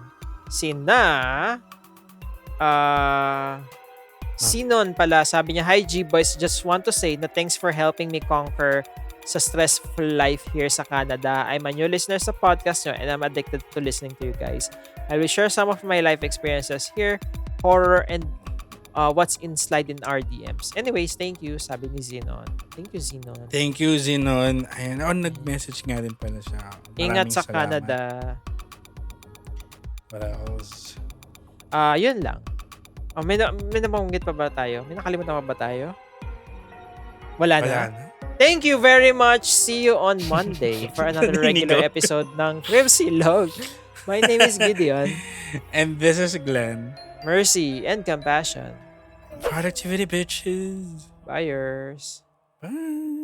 Sinon pala, sabi niya, "Hi G-Boys, just want to say na thanks for helping me conquer sa stressful life here sa Canada. I'm a new listener sa podcast nyo and I'm addicted to listening to you guys. I will share some of my life experiences here, horror, and what's in slide in our DMs. Anyways, thank you," sabi ni Zinon. Thank you, Zinon. Thank you, Zinon. Ayan, nag-message nga din pala siya. Ingat sa Salamat. Canada. What else? Yun lang. May nabanggit pa ba tayo? May nakalimutan pa ba tayo? Wala na. Wala na. Thank you very much. See you on Monday for another Naninig regular ako. episode ng Crepsilog. My name is Gideon. And this is Glenn. Mercy and compassion. Productivity bitches. Buyers. Bye.